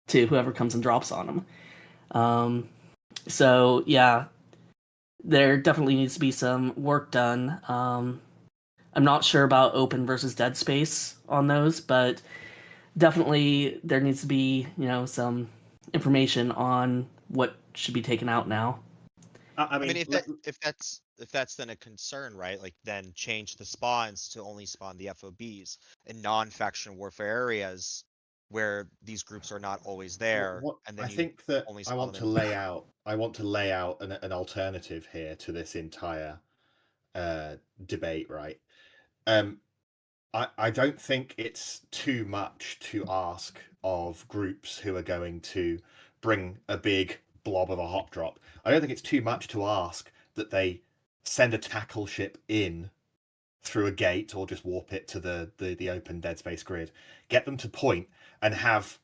to whoever comes and drops on them. So yeah, there definitely needs to be some work done. I'm not sure about open versus dead space on those, but definitely there needs to be, some information on what should be taken out now. I mean, if that's then a concern, right? Like, then change the spawns to only spawn the FOBs in non-faction warfare areas where these groups are not always there. And then I think that I want to lay out an alternative here to this entire debate, right? I don't think it's too much to ask of groups who are going to bring a big blob of a hot drop. I don't think it's too much to ask that they send a tackle ship in through a gate or just warp it to the open dead space grid, get them to point and have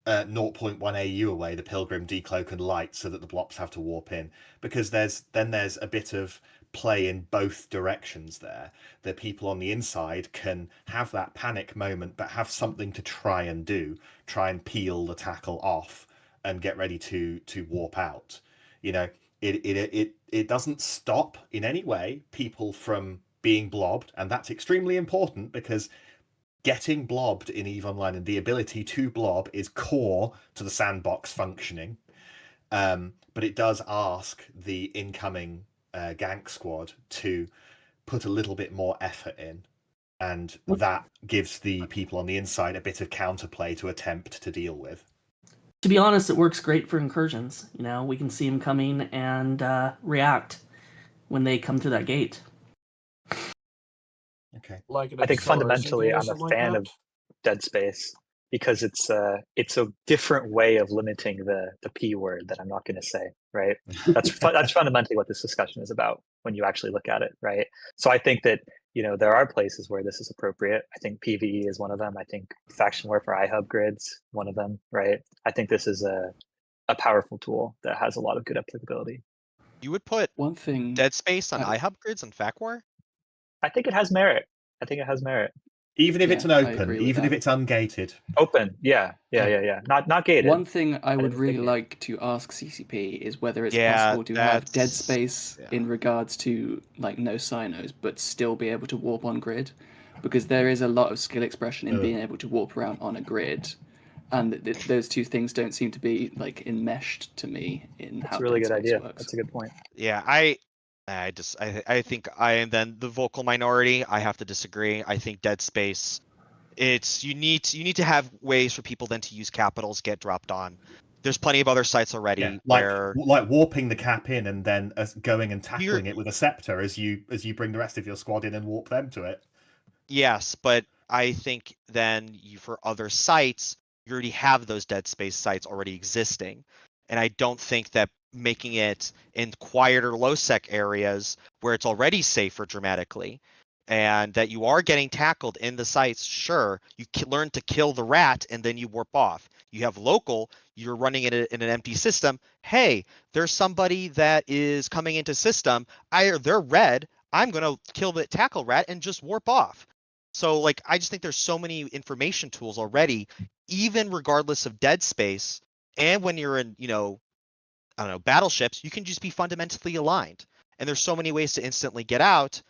0.1 AU away the Pilgrim decloak and light so that the blops have to warp in, because there's a bit of play in both directions there. The people on the inside can have that panic moment but have something to try and peel the tackle off and get ready to warp out. It doesn't stop in any way people from being blobbed, and that's extremely important because getting blobbed in EVE Online and the ability to blob is core to the sandbox functioning. But it does ask the incoming gank squad to put a little bit more effort in, and that gives the people on the inside a bit of counterplay to attempt to deal with. To be honest, it works great for incursions. We can see them coming and react when they come through that gate. Okay. I think fundamentally I'm a fan of Dead Space because it's a different way of limiting the P word that I'm not going to say, right? That's fundamentally what this discussion is about when you actually look at it, right? So I think that there are places where this is appropriate. I think PvE is one of them. I think faction warfare iHub grids one of them, right? I think this is a powerful tool that has a lot of good applicability. You would put one thing Dead Space on iHub grids on Fac War? I think it has merit. Even if it's an open, even if it's ungated. Open, yeah. Not gated. One thing I would really like to ask CCP is whether it's possible to have dead space in regards to no sinos, but still be able to warp on grid, because there is a lot of skill expression in being able to warp around on a grid, and those two things don't seem to be enmeshed to me in how That's a really good idea. works. That's a good point. Yeah, I think I am then the vocal minority. I have to disagree. I think Dead Space, you need to have ways for people then to use capitals get dropped on. There's plenty of other sites already where like warping the cap in and then going and tackling it with a scepter as you bring the rest of your squad in and warp them to it. Yes, but I think then for other sites, you already have those Dead Space sites already existing. And I don't think that making it in quieter low-sec areas where it's already safer dramatically, and that you are getting tackled in the sites, sure, you learn to kill the rat and then you warp off. You have local, you're running in an empty system. Hey, there's somebody that is coming into system. They're red. I'm going to kill the tackle rat and just warp off. So, like, I just think there's so many information tools already, even regardless of Dead Space. And when you're in, I don't know, battleships, you can just be fundamentally aligned. And there's so many ways to instantly get out.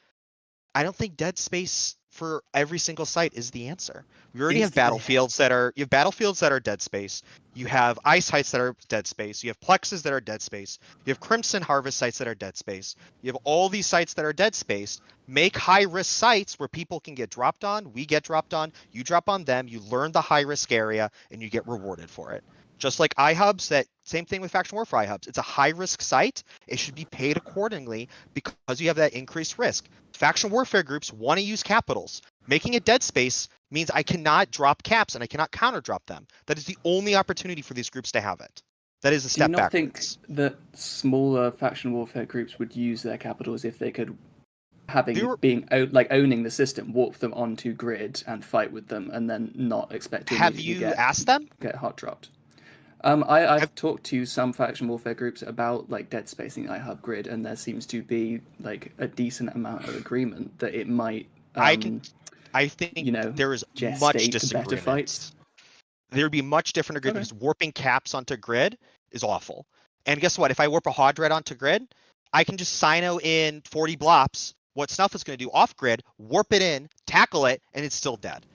I don't think Dead Space for every single site is the answer. We already have battlefields that are Dead Space. You have ice heights that are Dead Space. You have plexes that are Dead Space. You have Crimson Harvest sites that are Dead Space. You have all these sites that are Dead Space. Make high-risk sites where people can get dropped on, we get dropped on, you drop on them, you learn the high-risk area, and you get rewarded for it. Just like iHubs, same thing with Faction Warfare iHubs. It's a high-risk site. It should be paid accordingly because you have that increased risk. Faction Warfare groups want to use capitals. Making it Dead Space means I cannot drop caps and I cannot counter-drop them. That is the only opportunity for these groups to have it. That is a step backwards. Do you not think that smaller Faction Warfare groups would use their capitals if they could, owning the system, warp them onto grid and fight with them, and then not expect to have you asked them? Get hot dropped? I've talked to some Faction Warfare groups about Dead Spacing iHub grid, and there seems to be a decent amount of agreement that it might. I think there is much disagreement. There would be much different agreement because warping caps onto grid is awful. And guess what? If I warp a hard red onto grid, I can just sino in 40 blops. What Snuff is going to do off grid, warp it in, tackle it, and it's still dead.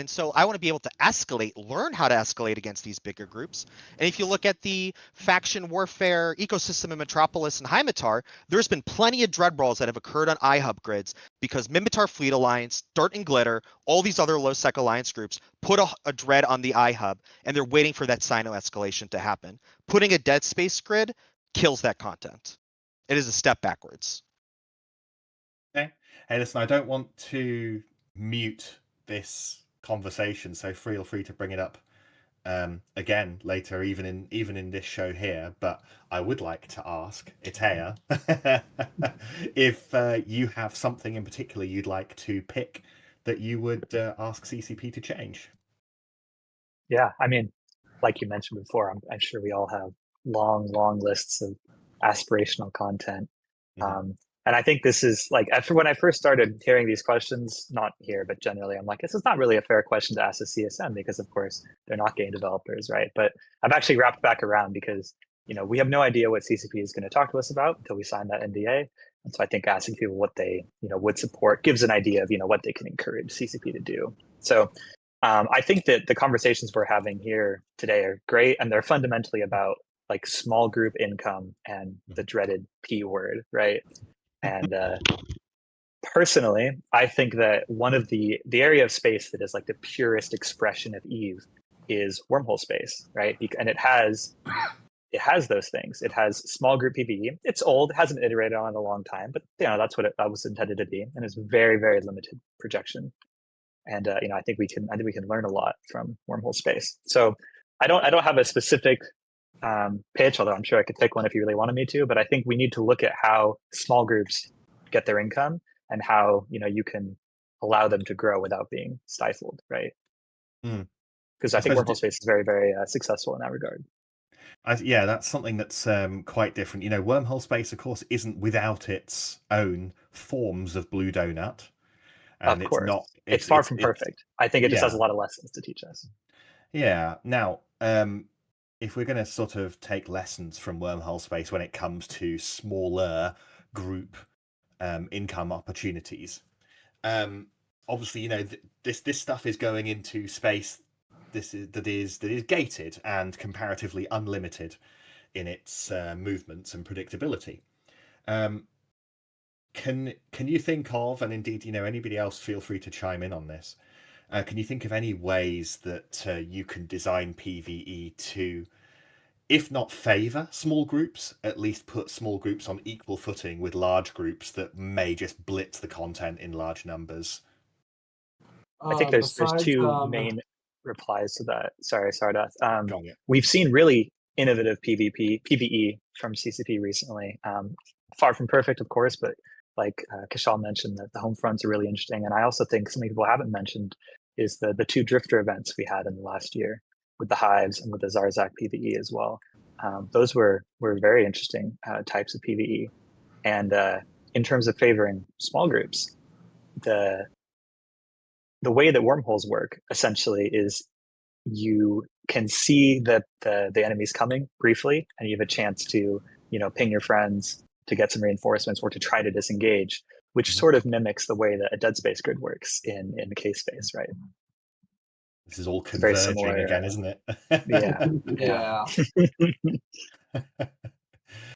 So I want to be able to learn how to escalate against these bigger groups. And if you look at the faction warfare ecosystem in Metropolis and Heimatar, there's been plenty of dread brawls that have occurred on iHub grids because Minmatar Fleet Alliance, Dirt and Glitter, all these other low-sec alliance groups put a dread on the iHub, and they're waiting for that Sino escalation to happen. Putting a Dead Space grid kills that content. It is a step backwards. Okay. Hey, listen, I don't want to mute this conversation, so feel free to bring it up again later, even in this show here. But I would like to ask Itaer if you have something in particular you'd like to pick that you would ask CCP to change. Yeah, I mean, like you mentioned before, I'm sure we all have long lists of aspirational content. And I think this is after when I first started hearing these questions, not here, but generally, I'm like, this is not really a fair question to ask a CSM because, of course, they're not game developers, right? But I've actually wrapped back around because, we have no idea what CCP is going to talk to us about until we sign that NDA. And so I think asking people what they, would support gives an idea of, what they can encourage CCP to do. So I think that the conversations we're having here today are great, and they're fundamentally about small group income and the dreaded P word, right? And personally, I think that one of the area of space that is the purest expression of EVE is wormhole space, right? And it has those things. It has small group PvE. It's old, hasn't iterated on in a long time, but that's what that was intended to be, and it's very, very limited projection. And I think we can learn a lot from wormhole space. So I don't have a specific pitch, although I'm sure I could pick one if you really wanted me to, but I think we need to look at how small groups get their income and how you can allow them to grow without being stifled, right? Because I think wormhole space is very, very successful in that regard. Yeah, that's something that's quite different. Wormhole space, of course, isn't without its own forms of blue donut, and of course. It's far from perfect. I think it just has a lot of lessons to teach us. Yeah. Now, if we're going to sort of take lessons from wormhole space when it comes to smaller group income opportunities, obviously, this stuff is going into space. That is gated and comparatively unlimited in its movements and predictability. Can you think of, and indeed, anybody else, feel free to chime in on this. Can you think of any ways that you can design PvE to, if not favor small groups, at least put small groups on equal footing with large groups that may just blitz the content in large numbers? I think there's two main replies to that. Sorry, Sawdeth. We've seen really innovative PvE from CCP recently. Far from perfect, of course, but like Kshal mentioned, that the home fronts are really interesting. And I also think something people haven't mentioned is the two Drifter events we had in the last year with the Hives and with the Zarzak PvE as well. Those were very interesting types of PvE. And in terms of favoring small groups, the way that wormholes work essentially is you can see that the enemy's coming briefly, and you have a chance to ping your friends to get some reinforcements or to try to disengage, which sort of mimics the way that a dead space grid works in the K-space, right? This is all converging similar, again, isn't it? Yeah.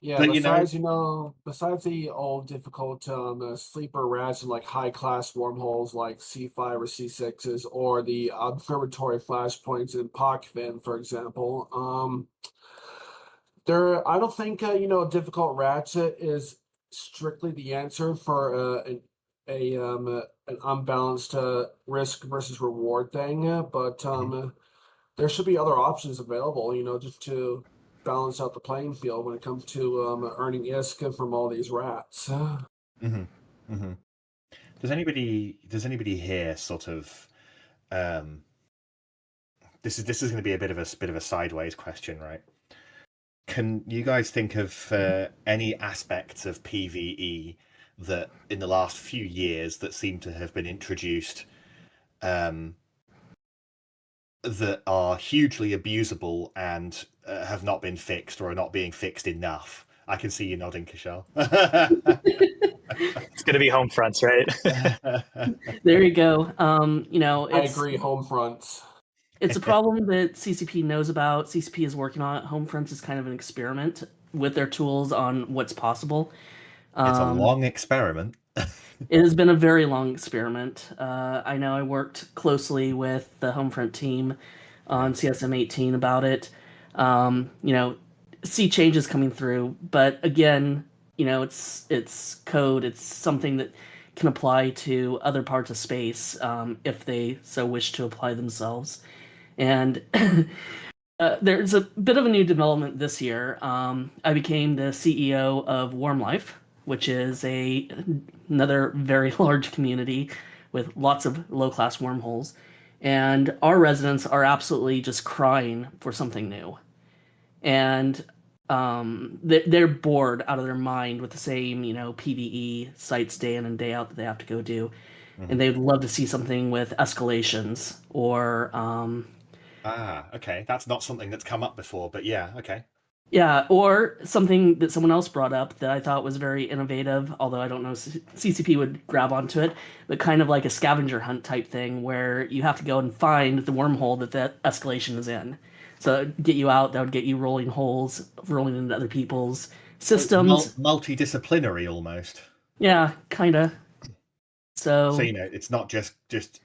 Yeah, But, besides the old difficult sleeper rats and like high class wormholes like C5 or C6s, or the observatory flashpoints in Pockfin, for example, I don't think difficult ratchet is strictly the answer for an unbalanced risk versus reward thing, but there should be other options available, just to balance out the playing field when it comes to earning ISK from all these rats. Mm-hmm. Mm-hmm. Does anybody here sort of this is going to be a bit of a sideways question, right? Can you guys think of any aspects of PvE that in the last few years that seem to have been introduced that are hugely abusable and have not been fixed or are not being fixed enough? I can see you nodding, Kshal. It's going to be home fronts, right? There you go. I agree, home fronts. It's a problem that CCP knows about. CCP is working on it. Home fronts is kind of an experiment with their tools on what's possible. It's a long experiment. It has been a very long experiment. I know I worked closely with the Homefront team on CSM 18 about it. See changes coming through, but again, it's code. It's something that can apply to other parts of space if they so wish to apply themselves. And there's a bit of a new development this year. I became the CEO of Warm Life, which is another very large community with lots of low-class wormholes. And our residents are absolutely just crying for something new. And they're bored out of their mind with the same, PvE sites day in and day out that they have to go do. Mm-hmm. And they'd love to see something with escalations or... okay. That's not something that's come up before, but yeah, okay. Yeah, or something that someone else brought up that I thought was very innovative, although I don't know if CCP would grab onto it, but kind of like a scavenger hunt type thing where you have to go and find the wormhole that escalation is in. So get you out, that would get you rolling holes, rolling into other people's systems. Multidisciplinary almost. Yeah, kind of. So it's not just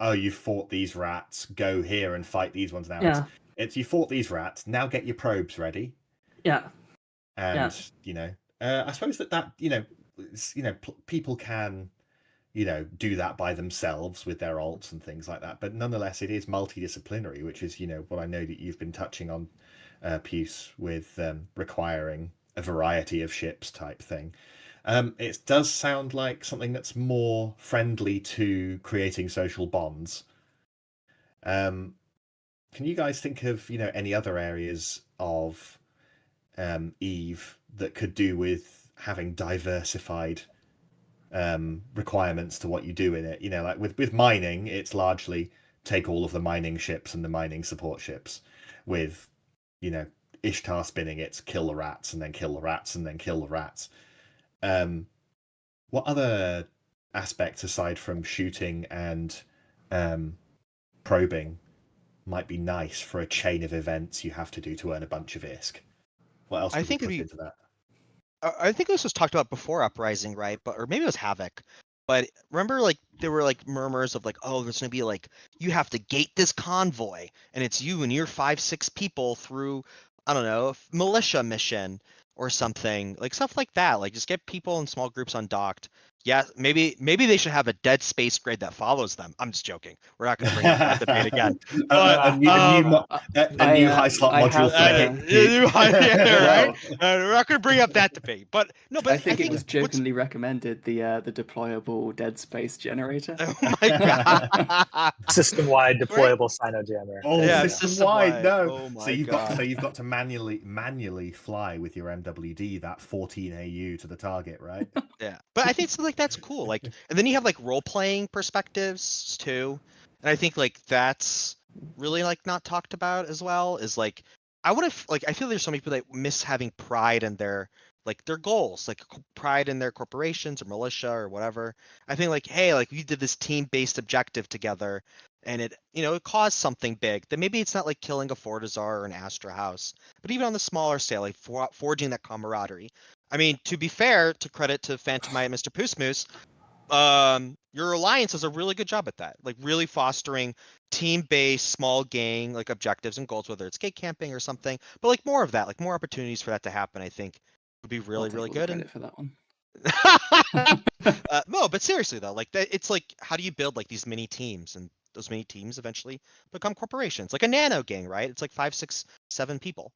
oh, you fought these rats, go here and fight these ones now. Yeah. It's you fought these rats, now get your probes ready. Yeah. And I suppose that people can do that by themselves with their alts and things like that, but nonetheless it is multidisciplinary, which is what I know that you've been touching on, Puce, with requiring a variety of ships type thing. It does sound like something that's more friendly to creating social bonds. Can you guys think of any other areas of Eve that could do with having diversified requirements to what you do in it? Like with mining, it's largely take all of the mining ships and the mining support ships. With Ishtar spinning, it's kill the rats and then kill the rats and then kill the rats. What other aspects aside from shooting and probing might be nice for a chain of events you have to do to earn a bunch of ISK? What else? I think into that? I think this was talked about before Uprising, right? But or maybe it was Havoc. But remember, like there were like murmurs of like, oh, there's gonna be like you have to gate this convoy, and it's you and your 5-6 people through, I don't know, a militia mission or something, like stuff like that. Like just get people in small groups undocked. Yeah, maybe they should have a dead space grade that follows them. I'm just joking. We're not going to bring up that debate again. But, a new high slot module right? We're not going to bring up that debate. But no, but I think it was jokingly recommended the deployable dead space generator. Oh my god! System-wide deployable Sinojammer. Oh, Yeah, system-wide, no. Oh my so you've god. got to manually fly with your MWD that 14 AU to the target, right? Yeah, but I think so, like that's cool. Like, and then you have like role playing perspectives too, and I think like that's really like not talked about as well. Is like I want to like I feel there's some people that miss having pride in their goals, like pride in their corporations or militia or whatever. I think like hey, like we did this team based objective together, and it it caused something big. That maybe it's not like killing a Fortizar or an Astra House, but even on the smaller scale, like forging that camaraderie. I mean, to be fair, to credit to Phantomite and Mr. Poosmoose, your alliance does a really good job at that. Like really fostering team-based, small gang like objectives and goals, whether it's gate camping or something. But like more of that, like more opportunities for that to happen, I think would be really, really good. Credit for that one. No, but seriously though, like it's like how do you build like these mini teams, and those mini teams eventually become corporations, like a nano gang, right? It's like 5, 6, 7 people.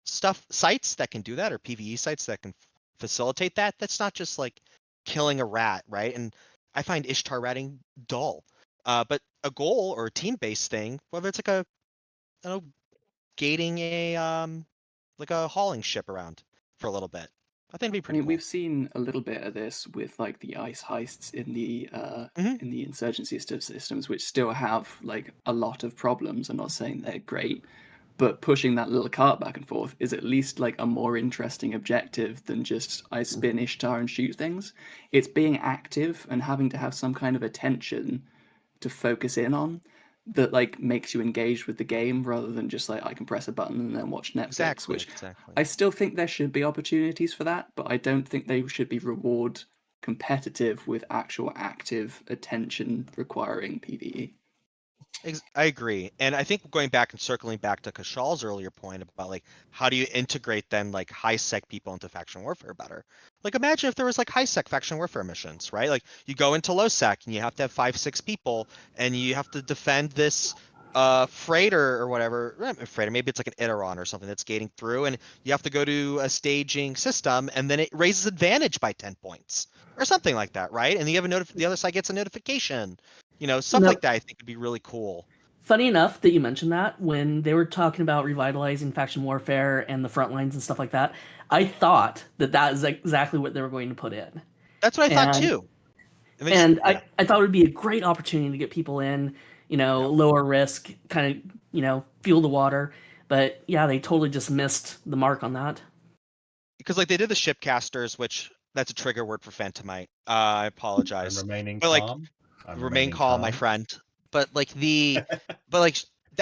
Sites that can do that, or PvE sites that can facilitate that. That's not just like killing a rat, right? And I find Ishtar ratting dull. But a goal or a team-based thing, whether it's like a, I don't know, gating a like a hauling ship around for a little bit, I think it'd be pretty cool. We've seen a little bit of this with like the ice heists in the insurgency systems, which still have like a lot of problems. I'm not saying they're great, but pushing that little cart back and forth is at least like a more interesting objective than just I spin Ishtar and shoot things. It's being active and having to have some kind of attention to focus in on that like makes you engaged with the game rather than just like I can press a button and then watch Netflix. Exactly. I still think there should be opportunities for that, but I don't think they should be reward competitive with actual active attention requiring PvE. I agree, and I think going back and circling back to Kshal's earlier point about like how do you integrate then like high sec people into faction warfare better? Like imagine if there was like high sec faction warfare missions, right? Like you go into low sec and you have to have 5, 6 people, and you have to defend this freighter or whatever. Freighter, maybe it's like an Itaeron or something that's gating through, and you have to go to a staging system, and then it raises advantage by 10 points or something like that, right? And you have the other side gets a notification. Something like that I think would be really cool. Funny enough that you mentioned that, when they were talking about revitalizing faction warfare and the front lines and stuff like that, I thought that is exactly what they were going to put in. That's what I thought too. I thought it would be a great opportunity to get people in, lower risk, kind of, feel the water. But yeah, they totally just missed the mark on that. Because like they did the shipcasters, which that's a trigger word for Phantomite. I apologize. And remaining but like, calm. Remain calm, my friend. But like I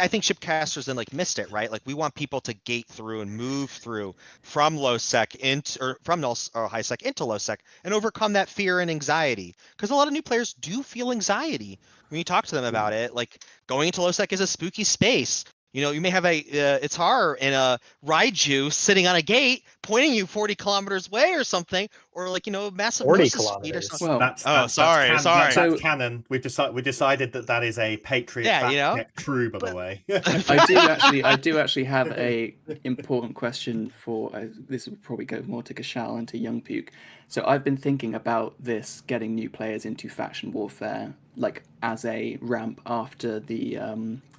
think shipcasters then like missed it, right? Like we want people to gate through and move through from low sec from null or high sec into low sec and overcome that fear and anxiety. Because a lot of new players do feel anxiety when you talk to them about it. Like going into low sec is a spooky space. You may have a Itaer and a Raiju sitting on a gate pointing you 40 kilometers away or something, or like massive 40 speed kilometers. or something. Well, That's That's canon. We decided that is a Patriot true, by the way. I do actually have a important question for this will probably go more to Kshal and to Young Puke. So I've been thinking about this getting new players into faction warfare, like as a ramp after the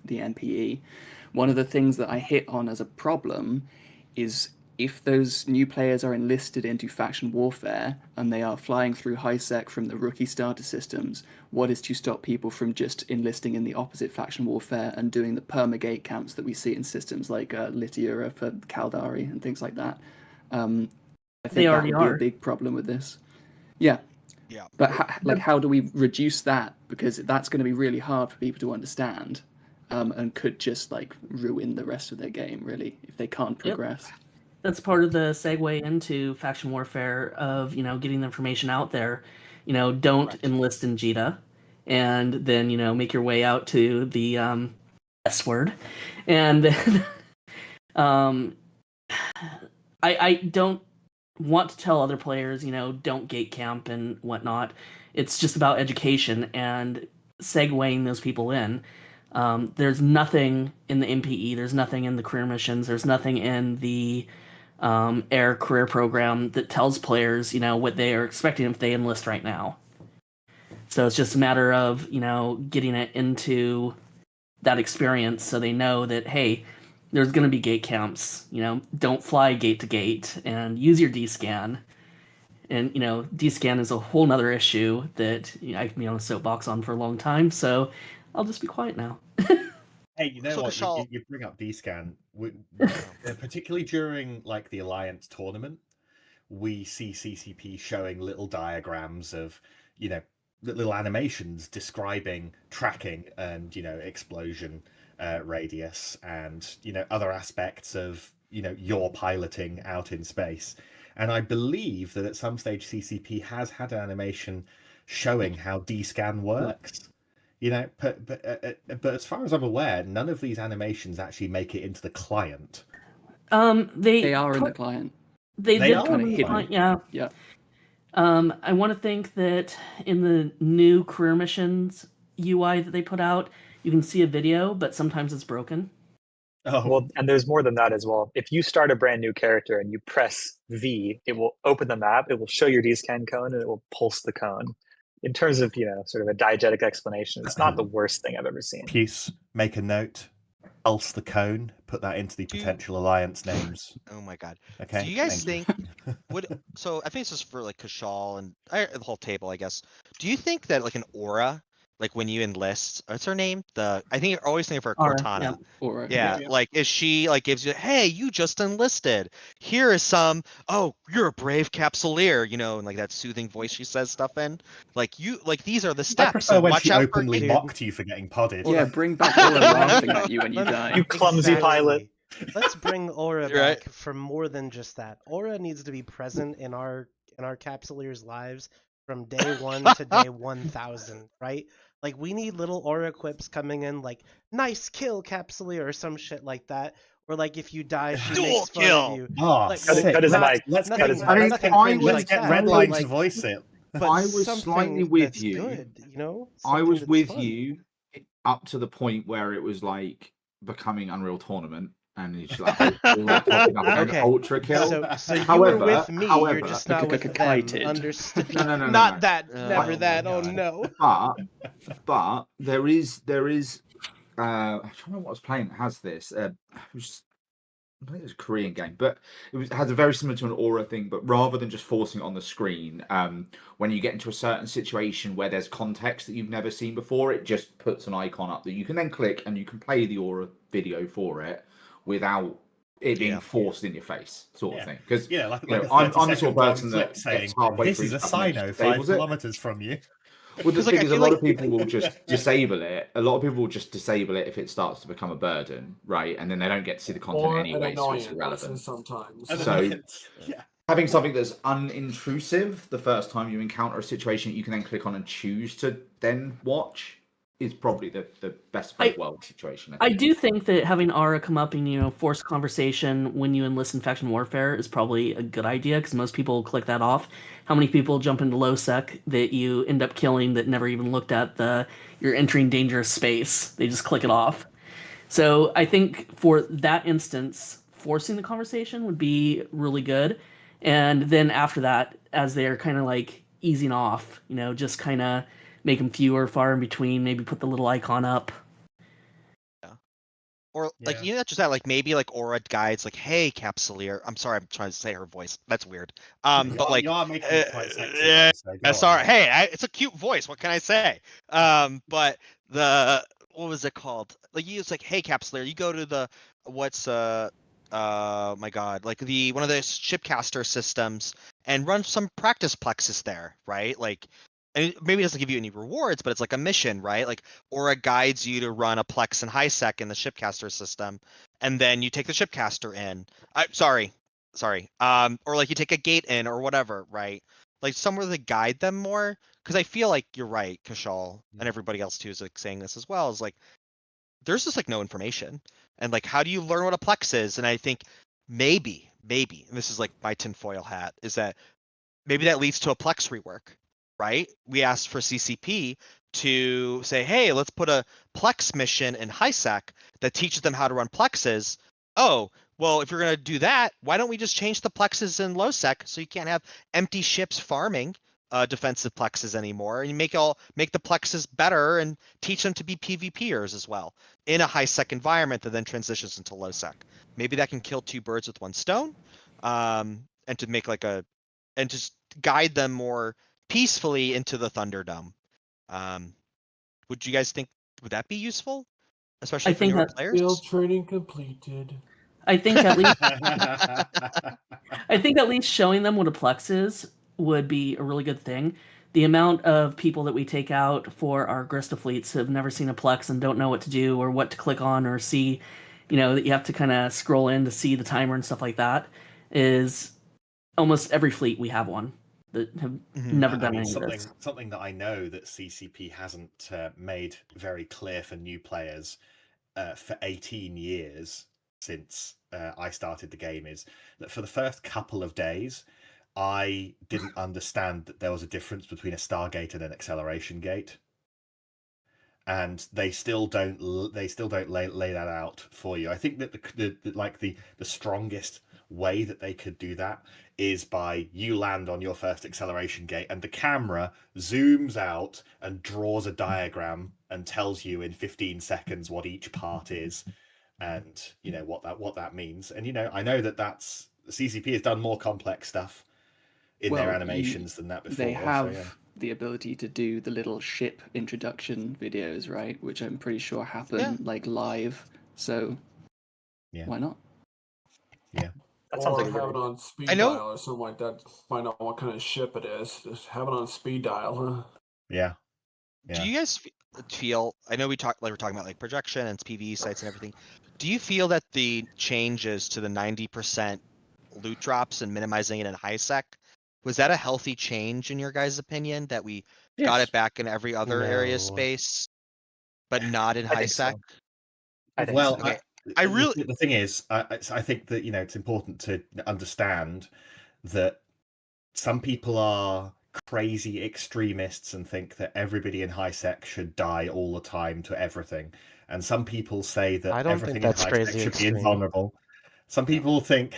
NPE. One of the things that I hit on as a problem is if those new players are enlisted into faction warfare and they are flying through high sec from the rookie starter systems, what is to stop people from just enlisting in the opposite faction warfare and doing the permagate camps that we see in systems like Itaer for Caldari and things like that? I think that would be a big problem with this. Yeah. But how do we reduce that? Because that's going to be really hard for people to understand. And could just like ruin the rest of their game, really, if they can't progress. that's part of the segue into faction warfare of getting the information out there. Don't enlist in Jita, and then make your way out to the S word, and then I don't want to tell other players don't gate camp and whatnot. It's just about education and segueing those people in. There's nothing in the MPE, there's nothing in the career missions, there's nothing in the Air career program that tells players, what they are expecting if they enlist right now. So it's just a matter of, getting it into that experience so they know that, hey, there's going to be gate camps, don't fly gate to gate and use your D-scan. And, D-scan is a whole nother issue that I've been on a soapbox on for a long time. So I'll just be quiet now. Hey, you know So, what? Kshal- You bring up D-scan, particularly during like the Alliance tournament, we see CCP showing little diagrams of, little animations describing tracking and explosion radius and other aspects of your piloting out in space. And I believe that at some stage CCP has had an animation showing how D-scan works. But as far as I'm aware, none of these animations actually make it into the client. They are in the client. They They did are come in in the the client. client, yeah. Yeah. I want to think that in the new career missions UI that they put out, you can see a video, but sometimes it's broken. Oh, Well, and there's more than that as well. If you start a brand new character and you press V, it will open the map, it will show your D-scan cone, and it will pulse the cone. In terms of, sort of a diegetic explanation, it's not the worst thing I've ever seen. Puce, make a note. Pulse the cone. Put that into the potential alliance names. Oh my god. Okay. Do you guys thank think so I think this is for like Kshal and the whole table, I guess. Do you think that like an aura, like when you enlist, what's her name? I think you're always thinking for Aura, Cortana. yeah. Or Yeah, like is she like gives you, hey, you just enlisted. Here is some, oh, you're a brave capsuleer, and like that soothing voice she says stuff in. Like these are the I steps. prefer And when watch she out openly for mocked you for getting podded. Yeah, bring back Aura laughing at you when you Let me- die. You clumsy pilot. Let's bring Aura Right. back for more than just that. Aura needs to be present in our capsuleers' lives from day 1 to day 1000, right? Like we need little Aura quips coming in, like "nice kill, capsuleer" or some shit like that. Or like if you die, she Dual makes fun kill. of you. Ah, Like, sick. cut his not- mic. Let's nothing, cut his I mean, nothing I cringe was- like Let's get that, Redline but, to voice it. but I was something slightly with that's you. Good, I something was that's with fun. you up to the point where it was like becoming Unreal Tournament, and it's like all that popping up and Okay, ultra kill. So you However- were with me. however- You're just not with them. Kited. Understood? No, no, Not no. that. Oh Never my that. Oh God. no. But there is I don't know what I was playing that has this. It was I think it was a Korean game, but it has a very similar to an aura thing, but rather than just forcing it on the screen, when you get into a certain situation where there's context that you've never seen before, it just puts an icon up that you can then click and you can play the aura video for it without it being forced in your face, sort of thing. Because like I'm the sort of person that saying, gets halfway this through is a stuff and sino just 5 disables it. kilometers from you. Well, the Because, like, thing I is, a feel lot like- of people will just disable it. A lot of people will just disable it if it starts to become a burden, right? And then they don't get to see the content Or anyway, an so it's annoyance irrelevant. sometimes. So having something that's unintrusive the first time you encounter a situation that you can then click on and choose to then watch is probably the best of both worlds situation. I do think that having Aura come up and force conversation when you enlist in faction warfare is probably a good idea because most people click that off. How many people jump into low sec that you end up killing that never even looked at you're entering dangerous space? They just click it off. So I think for that instance, forcing the conversation would be really good. And then after that, as they're kind of like easing off, just kind of make them fewer, far in between, maybe put the little icon up. Or like not just that, like maybe like aura guides, like, hey, capsuleer. I'm sorry, I'm trying to say her voice. That's weird. But like, you are making it quite sexy. So go sorry. on. Hey, it's a cute voice. What can I say? But what was it called? Like, it's like, hey, capsuleer, you go to the my god, like one of the shipcaster systems and run some practice plexus there, right? Like, and maybe it doesn't give you any rewards, but it's like a mission, right? Like Aura guides you to run a plex and high sec in the shipcaster system, and then you take the shipcaster in. Sorry, sorry, or like you take a gate in or whatever, right? Like somewhere to guide them more, because I feel like you're right, Kshal, and everybody else too is like saying this as well. Is like there's just like no information, and like how do you learn what a plex is? And I think maybe, and this is like my tinfoil hat, is that maybe that leads to a plex rework, right? We asked for CCP to say, hey, let's put a plex mission in HiSec that teaches them how to run plexes. Oh, well, if you're going to do that, why don't we just change the plexes in LowSec so you can't have empty ships farming defensive plexes anymore, and you make the plexes better and teach them to be PvPers as well in a HiSec environment that then transitions into LowSec. Maybe that can kill two birds with one stone, and to make like and just guide them more peacefully into the Thunderdome. Would you guys think would that be useful, especially I for think newer that players? Field training completed. I think at least I think at least showing them what a plex is would be a really good thing. The amount of people that we take out for our Grista fleets have never seen a plex and don't know what to do or what to click on or see, that you have to kind of scroll in to see the timer and stuff like that, is almost every fleet we have one that have never done any of this. Something that I know that CCP hasn't made very clear for new players for 18 years since I started the game is that for the first couple of days, I didn't understand that there was a difference between a Stargate and an acceleration gate, and they still don't lay that out for you. I think that the strongest way that they could do that is by you land on your first acceleration gate and the camera zooms out and draws a diagram and tells you in 15 seconds what each part is, and what that means. And I know that's CCP has done more complex stuff in their animations than that before. They have the ability to do the little ship introduction videos, right? Which I'm pretty sure happen like live. So why not? Yeah. That sounds like have it on speed dial or something like that. Find out what kind of ship it is. Just have it on speed dial, huh? Yeah. Do you guys feel? I know we're talking about like projection and PvE sites and everything. Do you feel that the changes to the 90% loot drops and minimizing it in HiSec, was that a healthy change in your guys' opinion? That we got it back in every other area space, but not in HiSec? Well, okay. The thing is, I think that it's important to understand that some people are crazy extremists and think that everybody in HiSec should die all the time to everything, and some people say that everything in HiSec should be invulnerable. Some people think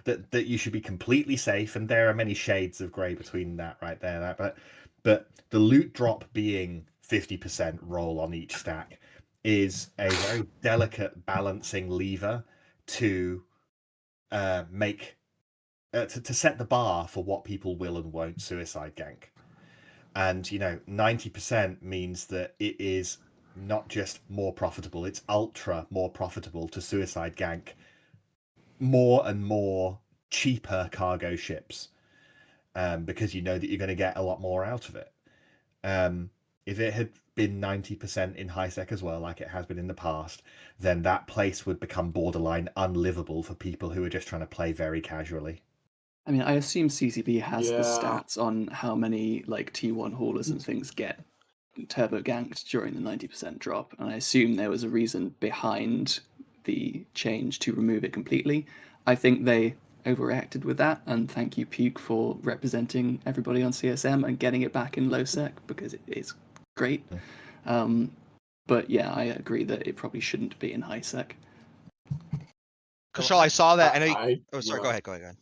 that you should be completely safe, and there are many shades of grey between that right there. But the loot drop being 50% roll on each stack is a very delicate balancing lever to make to set the bar for what people will and won't suicide gank. And 90% means that it is not just more profitable, it's ultra more profitable to suicide gank more and more cheaper cargo ships, because you know that you're going to get a lot more out of it. If it had been 90% in HiSec as well, like it has been in the past, then that place would become borderline unlivable for people who are just trying to play very casually. I mean, I assume CCP has the stats on how many like T1 haulers and things get turbo ganked during the 90% drop, and I assume there was a reason behind the change to remove it completely. I think they overreacted with that, and thank you, Puke, for representing everybody on CSM and getting it back in low sec, because it is great. But yeah, I agree that it probably shouldn't be in high sec. Kshal, I saw that. I know you... Sorry, go ahead.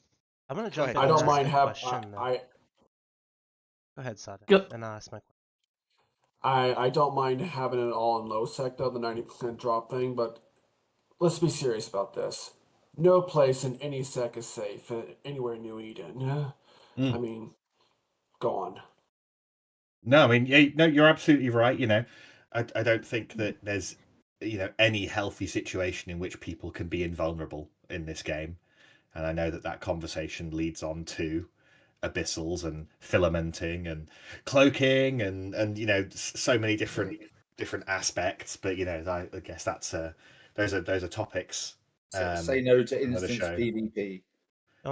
I'm gonna jump in. I don't mind having. I Go ahead, Sawdeth. Yep. And I'll ask my question. I don't mind having it all in low sec though, the 90% drop thing, but let's be serious about this. No place in any sec is safe anywhere in New Eden. I mean, go on. No, I mean, no, you're absolutely right. I don't think that there's any healthy situation in which people can be invulnerable in this game, and I know that conversation leads on to abyssals and filamenting and cloaking and so many different aspects. But I guess those are topics. Say no to instance PvP.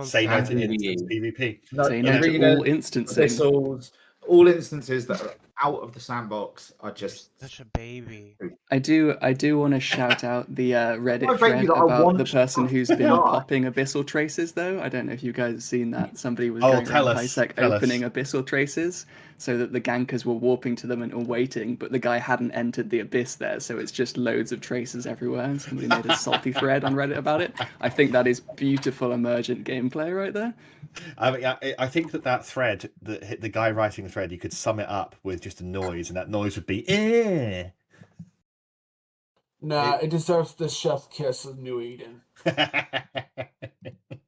say no to And instance PvP. No, Say no to arenas, all instancing. epistles, all instances that are out of the sandbox are just Such a baby. I do want to shout out the Reddit I thread think that I about want the person to who's been die. popping abyssal traces though. I don't know if you guys have seen that. Somebody was Oh, going tell around us, HiSec tell us. opening abyssal traces so that the gankers were warping to them and waiting, but the guy hadn't entered the abyss there, so it's just loads of traces everywhere, and somebody made a salty thread on Reddit about it. I think that is beautiful emergent gameplay right there. I think that thread, the guy writing the thread, you could sum it up with just a noise, and that noise would be eh. Nah, it deserves the chef kiss of New Eden.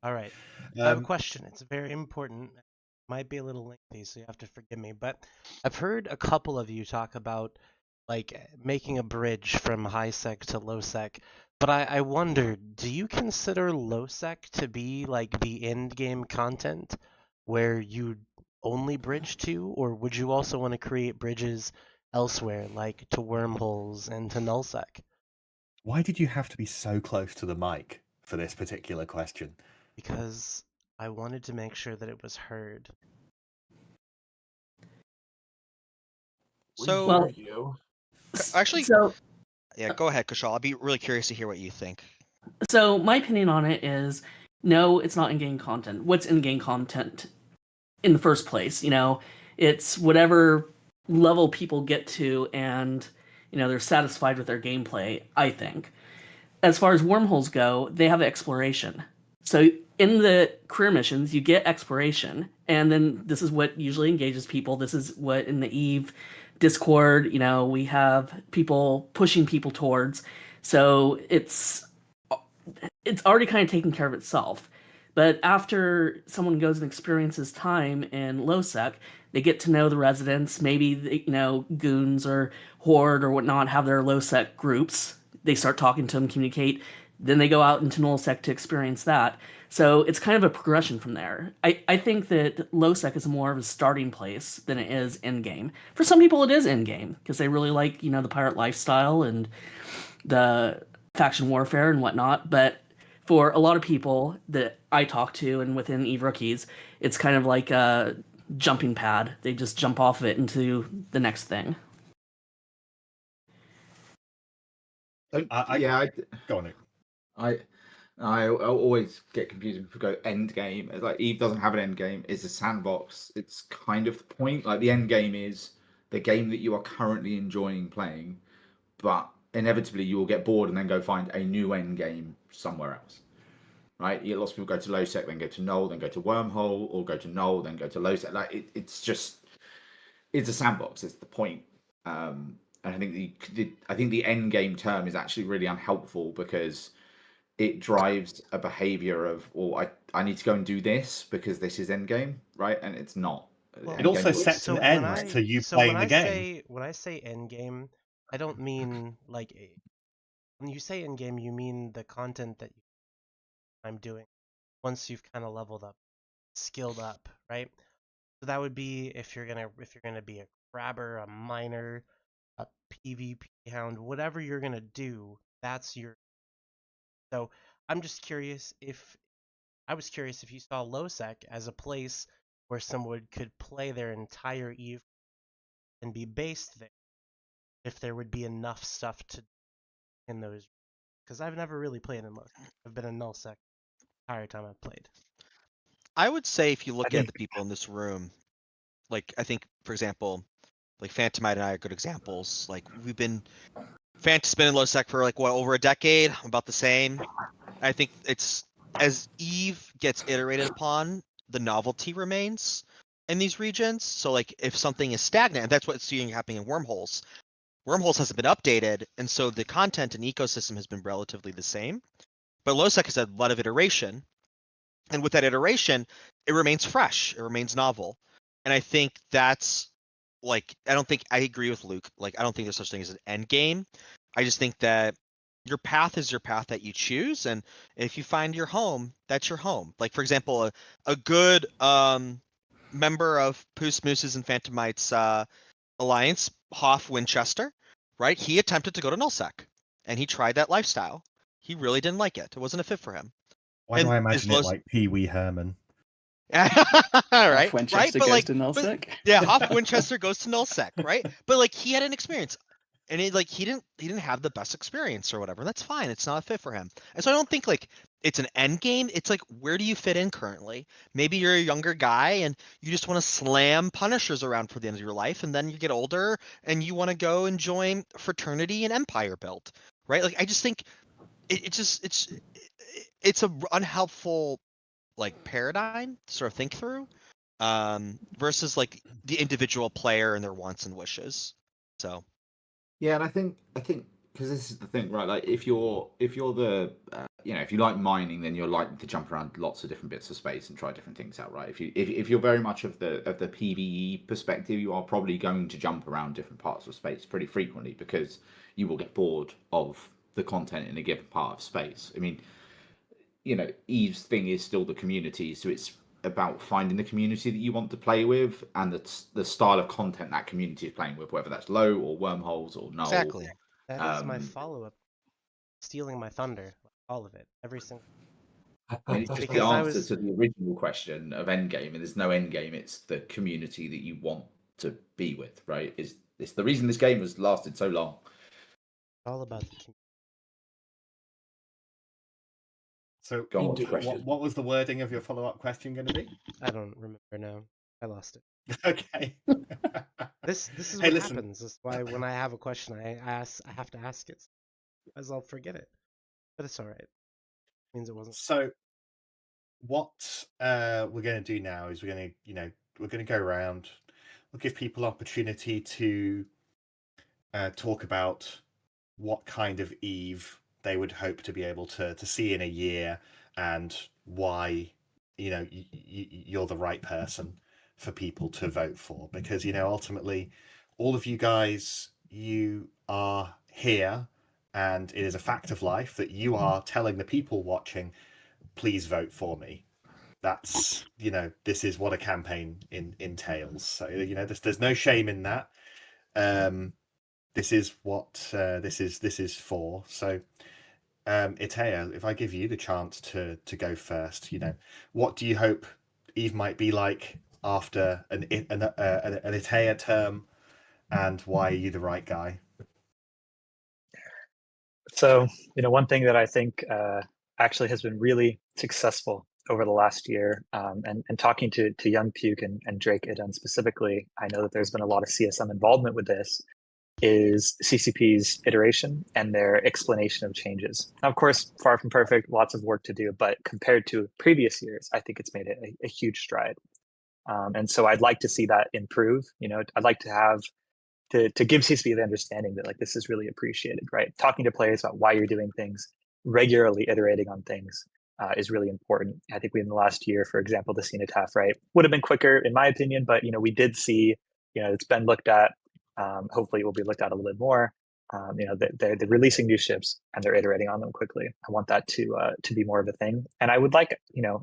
All right. I have a question. It's very important. It might be a little lengthy, so you have to forgive me. But I've heard a couple of you talk about like making a bridge from high sec to low sec. But I wonder, do you consider low sec to be like the end game content where you only bridge to, or would you also want to create bridges elsewhere, like to wormholes and to nullsec? Why did you have to be so close to the mic for this particular question? Because I wanted to make sure that it was heard. So, Well, actually, so yeah, go ahead, Kshal. I'd be really curious to hear what you think. So my opinion on it is, no, it's not in-game content. What's in-game content in the first place? You know, it's whatever level people get to, and they're satisfied with their gameplay. I think. As far as wormholes go, they have exploration. So in the career missions, you get exploration, and then this is what usually engages people. This is what in the Eve Discord, we have people pushing people towards. So it's already kind of taken care of itself. But after someone goes and experiences time in LowSec, they get to know the residents. Maybe goons or horde or whatnot have their LowSec groups. They start talking to them, communicate. Then they go out into nullsec to experience that. So it's kind of a progression from there. I think that LowSec is more of a starting place than it is in-game. For some people it is in-game, because they really like, the pirate lifestyle and the faction warfare and whatnot. But for a lot of people that I talk to and within Eve Rookies, it's kind of like a jumping pad. They just jump off of it into the next thing. Go on, Nick. I always get confused when people go end game. Like Eve doesn't have an end game. It's a sandbox. It's kind of the point. Like the end game is the game that you are currently enjoying playing, but inevitably you will get bored and then go find a new end game somewhere else. Right? Lots of people go to low sec, then go to null, then go to wormhole, or go to null, then go to low sec. Like it's a sandbox. It's the point. And I think the end game term is actually really unhelpful because it drives a behavior of, I need to go and do this because this is end game, right? And it's not. It also sets an end to you playing the game. When I say end game, I don't mean like when you say end game, you mean the content that I'm doing once you've kind of leveled up, skilled up, right? So that would be if you're gonna be a crabber, a miner, a PvP hound, whatever you're gonna do, that's your. So I'm just curious if you saw LowSec as a place where someone could play their entire Eve and be based there, if there would be enough stuff to in those. Because I've never really played in LowSec. I've been in nullsec the entire time I've played. I would say if you look at the people in this room, like I think, for example, like Phantomite and I are good examples. Like we've been Phantom's been in low sec for like over a decade, about the same. I think it's as Eve gets iterated upon, the novelty remains in these regions. So like if something is stagnant, and that's what's seeing happening in wormholes. Wormholes hasn't been updated, and so the content and ecosystem has been relatively the same. But LowSec has had a lot of iteration, and with that iteration, it remains fresh, it remains novel. And I think that's like, I agree with Luke. Like, I don't think there's such thing as an end game. I just think that your path is your path that you choose, and if you find your home, that's your home. Like, for example, a good member of Poos Moose's and Phantomite's alliance, Hoff Winchester, right? He attempted to go to nullsec, and he tried that lifestyle. He really didn't like it. It wasn't a fit for him. Why do And I as imagine low it as- like Pee Wee Herman? right, Winchester right, but goes like, to nullsec. yeah, Hoff Winchester goes to nullsec, right? But like, he had an experience, and he didn't have the best experience or whatever. That's fine. It's not a fit for him. And so I don't think like it's an end game. It's like, where do you fit in currently? Maybe you're a younger guy and you just want to slam Punishers around for the end of your life, and then you get older and you want to go and join Fraternity and Empire build, right? Like, I just think it's a unhelpful like paradigm to sort of think through, versus like the individual player and their wants and wishes. So Yeah, and I think because this is the thing, right? Like if you're the if you like mining, then you're likely to jump around lots of different bits of space and try different things out, right? If you're very much of the PvE perspective, you are probably going to jump around different parts of space pretty frequently because you will get bored of the content in a given part of space. I mean, Eve's thing is still the community, so it's about finding the community that you want to play with and the style of content that community is playing with, whether that's low or wormholes or null. exactly. That is my follow-up. Stealing my thunder, all of it, every single. I mean, it's just the Because answer to the original question of endgame, and there's no endgame. It's the community that you want to be with, right? It's the reason this game has lasted so long. All about the community. So, Go on, question. what was the wording of your follow-up question going to be? I don't remember now. I lost it. Okay. This is Hey, what listen. happens. This is why when I have a question, I have to ask it, as I'll forget it. But it's all right. It means it wasn't. So, what we're going to do now is we're going to go around. We'll give people opportunity to talk about what kind of Eve they would hope to be able to see in a year, and why you're the right person for people to vote for, because ultimately all of you guys, you are here, and it is a fact of life that you are telling the people watching, please vote for me. That's this is what a campaign entails. So there's no shame in that. This is what this is for. So Itaer, if I give you the chance to go first, what do you hope Eve might be like after an Itaer term, and why are you the right guy? So, one thing that I think actually has been really successful over the last year, and talking to Young Puke and Drake Idun specifically, I know that there's been a lot of CSM involvement with this, is CCP's iteration and their explanation of changes. Now, of course, far from perfect, lots of work to do, but compared to previous years, I think it's made a huge stride. And so I'd like to see that improve. I'd like to have to give CCP the understanding that this is really appreciated, right? Talking to players about why you're doing things, regularly iterating on things is really important. I think we in the last year, for example, the Cenotaph, right, would have been quicker in my opinion, but we did see, it's been looked at. Hopefully it will be looked at a little bit more. They're releasing new ships and they're iterating on them quickly. I want that to be more of a thing. And I would like,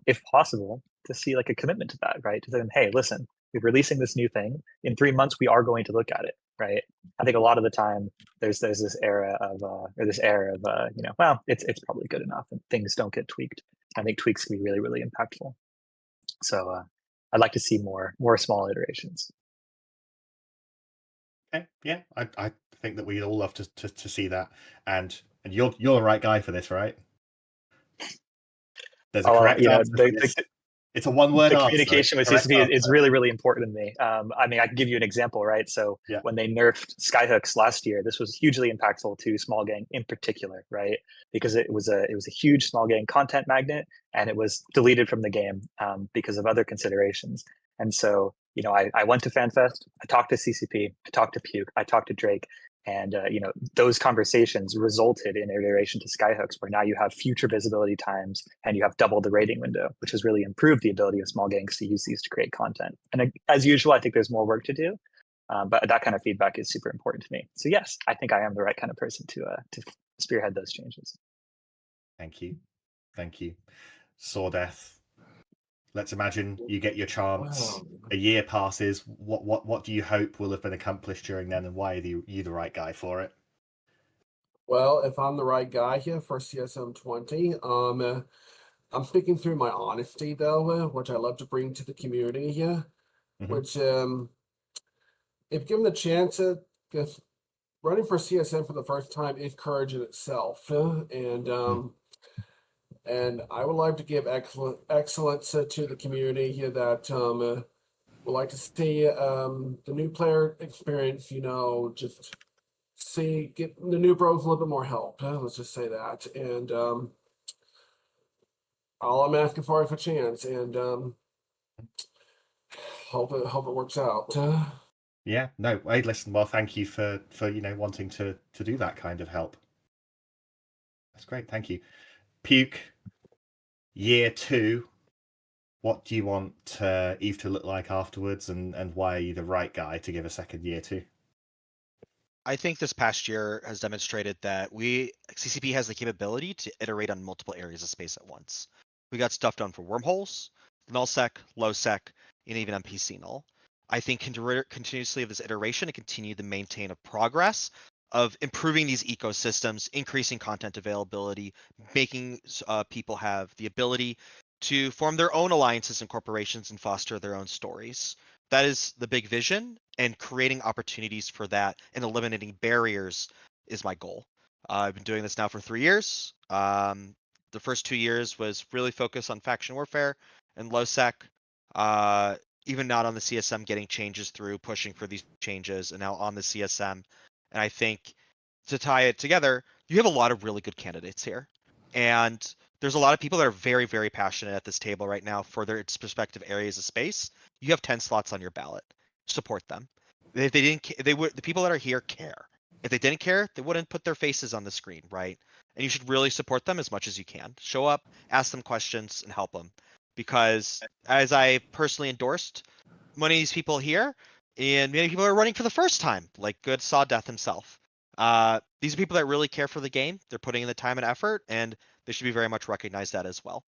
if possible, to see a commitment to that, right? To them, hey, listen, we're releasing this new thing. In 3 months, we are going to look at it, right? I think a lot of the time there's this era of well, it's probably good enough and things don't get tweaked. I think tweaks can be really, really impactful. So I'd like to see more small iterations. Okay, yeah, I think that we'd all love to see that, and you're the right guy for this, right? There's a correct answer. It's a one-word answer. Communication with CCP is really, really important to me. I can give you an example, right? So when they nerfed skyhooks last year, this was hugely impactful to small gang in particular, right? Because it was a huge small gang content magnet, and it was deleted from the game because of other considerations. And so, I went to FanFest, I talked to CCP, I talked to Puke, I talked to Drake, and those conversations resulted in iteration to skyhooks, where now you have future visibility times and you have double the rating window, which has really improved the ability of small gangs to use these to create content. And as usual, I think there's more work to do, but that kind of feedback is super important to me. So yes, I think I am the right kind of person to spearhead those changes. Thank you. Sawdeth. Let's imagine you get your chance. A year passes. What do you hope will have been accomplished during then, and why are you the right guy for it? Well, if I'm the right guy here for CSM 20, I'm speaking through my honesty though, which I love to bring to the community. Yeah, which if given the chance, because running for CSM for the first time is courage in itself, and I would like to give excellence to the community that would like to see the new player experience. Just get the new bros a little bit more help. Let's just say that, and all I'm asking for is a chance, and hope it works out. Yeah, no, hey, listen, well, thank you for wanting to do that kind of help. That's great, thank you. Puke, year 2, what do you want Eve to look like afterwards, and why are you the right guy to give a second year to? I think this past year has demonstrated that CCP has the capability to iterate on multiple areas of space at once. We got stuff done for wormholes, nullsec, lowsec, and even NPC null. I think continuously of this iteration and continue to maintain a progress of improving these ecosystems, increasing content availability, making people have the ability to form their own alliances and corporations and foster their own stories. That is the big vision, and creating opportunities for that and eliminating barriers is my goal. I've been doing this now for 3 years. The first 2 years was really focused on faction warfare and lowsec. Even not on the CSM, getting changes through, pushing for these changes, and now on the CSM. And I think to tie it together, you have a lot of really good candidates here. And there's a lot of people that are very, very passionate at this table right now for their respective areas of space. You have 10 slots on your ballot. Support them. If they didn't, the people that are here care. If they didn't care, they wouldn't put their faces on the screen, right? And you should really support them as much as you can. Show up, ask them questions, and help them. Because as I personally endorsed, many of these people here, and many people are running for the first time, like good Sawdeth himself. These are people that really care for the game. They're putting in the time and effort, and they should be very much recognized that as well.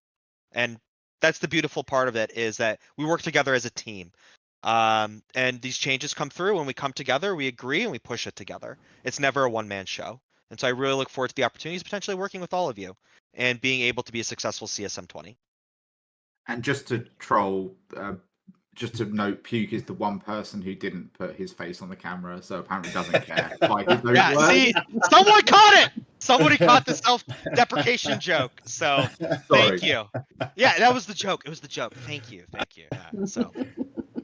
And that's the beautiful part of it, is that we work together as a team. And these changes come through when we come together, we agree, and we push it together. It's never a one-man show. And so I really look forward to the opportunities potentially working with all of you and being able to be a successful CSM 20. And just to troll, just to note, Puke is the one person who didn't put his face on the camera, so apparently doesn't care. Yeah, see, someone caught it. Somebody caught the self-deprecation joke. So thank you. Yeah, that was the joke. It was the joke. Thank you. Yeah, so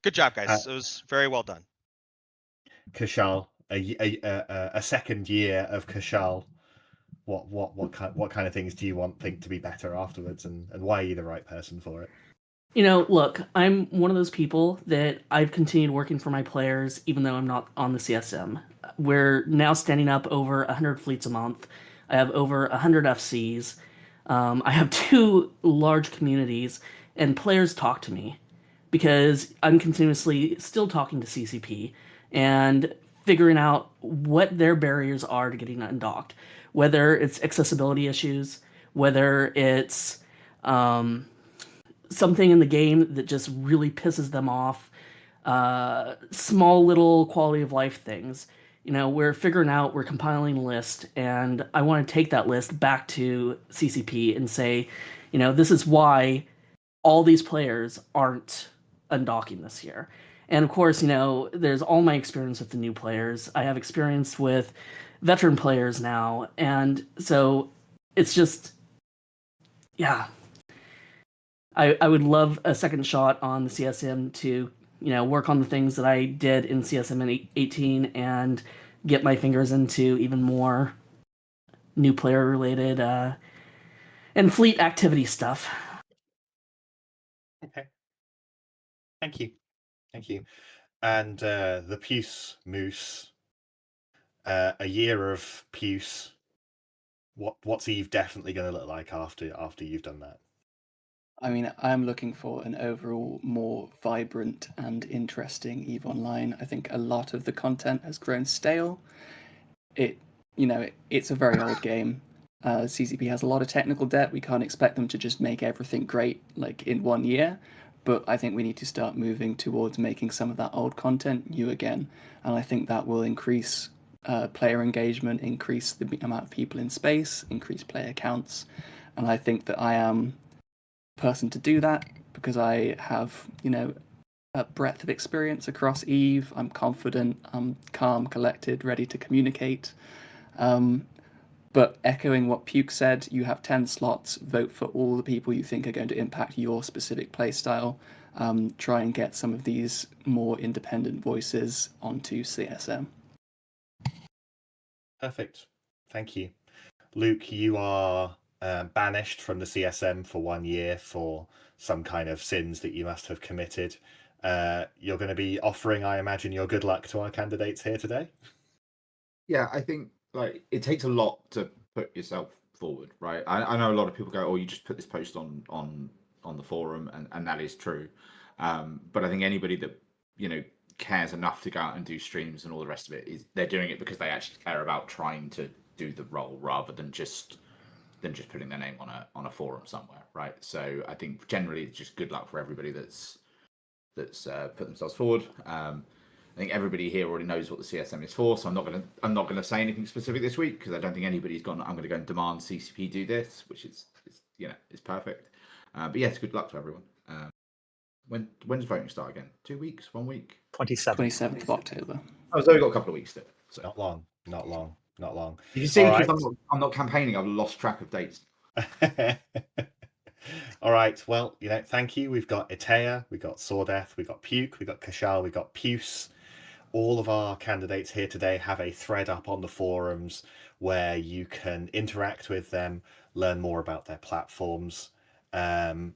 good job, guys. It was very well done. Kshal, a second year of Kshal. What kind of things do you think to be better afterwards, and why are you the right person for it? Look, I'm one of those people that I've continued working for my players, even though I'm not on the CSM. We're now standing up over 100 fleets a month. I have over 100 FCs. I have 2 large communities, and players talk to me because I'm continuously still talking to CCP and figuring out what their barriers are to getting undocked, whether it's accessibility issues, whether it's something in the game that just really pisses them off, small little quality of life things. We're figuring out, we're compiling a list, and I want to take that list back to CCP and say, this is why all these players aren't undocking this year. And of course, there's all my experience with the new players. I have experience with veteran players now, and so it's just, yeah. I would love a second shot on the CSM to, work on the things that I did in CSM in 18 and get my fingers into even more new player related and fleet activity stuff. Okay. Thank you. And the Puce Moose, a year of Puce. What's Eve definitely going to look like after you've done that? I mean, I'm looking for an overall more vibrant and interesting EVE Online. I think a lot of the content has grown stale. It's a very old game. CCP has a lot of technical debt. We can't expect them to just make everything great like in 1 year. But I think we need to start moving towards making some of that old content new again. And I think that will increase player engagement, increase the amount of people in space, increase player counts. And I think that I am person to do that because I have, a breadth of experience across Eve. I'm confident, I'm calm, collected, ready to communicate. But echoing what Puke said, you have 10 slots. Vote for all the people you think are going to impact your specific playstyle. Try and get some of these more independent voices onto CSM. Perfect. Thank you. Luke, you are banished from the CSM for 1 year for some kind of sins that you must have committed. You're going to be offering, I imagine, your good luck to our candidates here today. Yeah, I think like it takes a lot to put yourself forward, right? I know a lot of people go, "Oh, you just put this post on the forum," and that is true. But I think anybody that cares enough to go out and do streams and all the rest of it they're doing it because they actually care about trying to do the role rather than just putting their name on a forum somewhere, right? So I think generally it's just good luck for everybody that's put themselves forward. I think everybody here already knows what the CSM is for, so I'm not gonna say anything specific this week because I don't think anybody's gone. I'm going to go and demand CCP do this, which is perfect. But yes, good luck to everyone. When's voting start again? 2 weeks? 1 week? 27th of October. Oh, so we've got a couple of weeks still. So. Not long. You see, All because right. I'm not campaigning, I've lost track of dates. All right. Well, thank you. We've got Itaer, we've got Sawdeth, we've got Puke, we've got Kshal, we've got Puce. All of our candidates here today have a thread up on the forums where you can interact with them, learn more about their platforms, and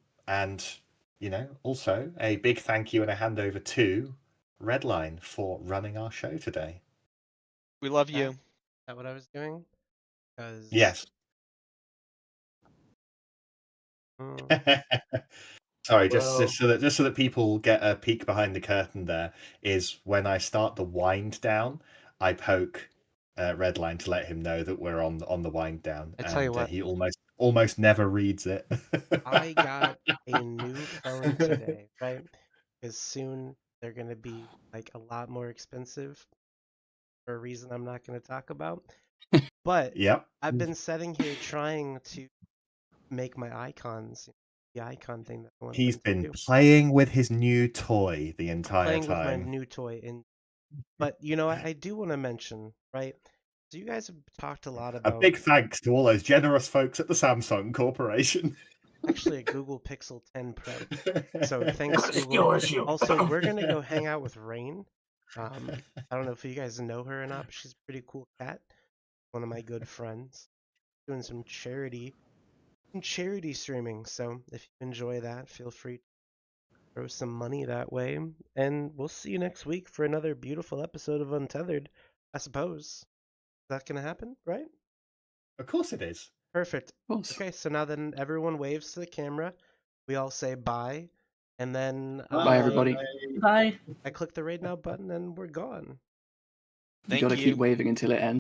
also a big thank you and a handover to Redline for running our show today. We love you. Is that what I was doing? Yes. Sorry, just so that people get a peek behind the curtain, there is when I start the wind down, I poke Redline to let him know that we're on the wind down. I tell you what, he almost never reads it. I got a new phone today, right? Because soon they're gonna be like a lot more expensive for a reason I'm not gonna talk about. But yep. I've been sitting here trying to make my icons, the icon thing that I want He's them to been do. playing with his new toy the entire Playing time. with my new toy, but I do want to mention, right? So you guys have talked a lot A about big thanks to all those generous folks at the Samsung Corporation. actually a Google Pixel 10 Pro. So thanks, Got a Google. skill issue. Also, we're gonna go hang out with Rain. I don't know if you guys know her or not, but she's a pretty cool cat. One of my good friends. Doing some charity streaming. So if you enjoy that, feel free to throw some money that way. And we'll see you next week for another beautiful episode of Untethered, I suppose. Is that gonna happen, right? Of course it is. Perfect. Okay, so now then everyone waves to the camera. We all say bye. And then Bye, everybody. Bye. I click the raid now button and we're gone. You got to keep waving until it ends.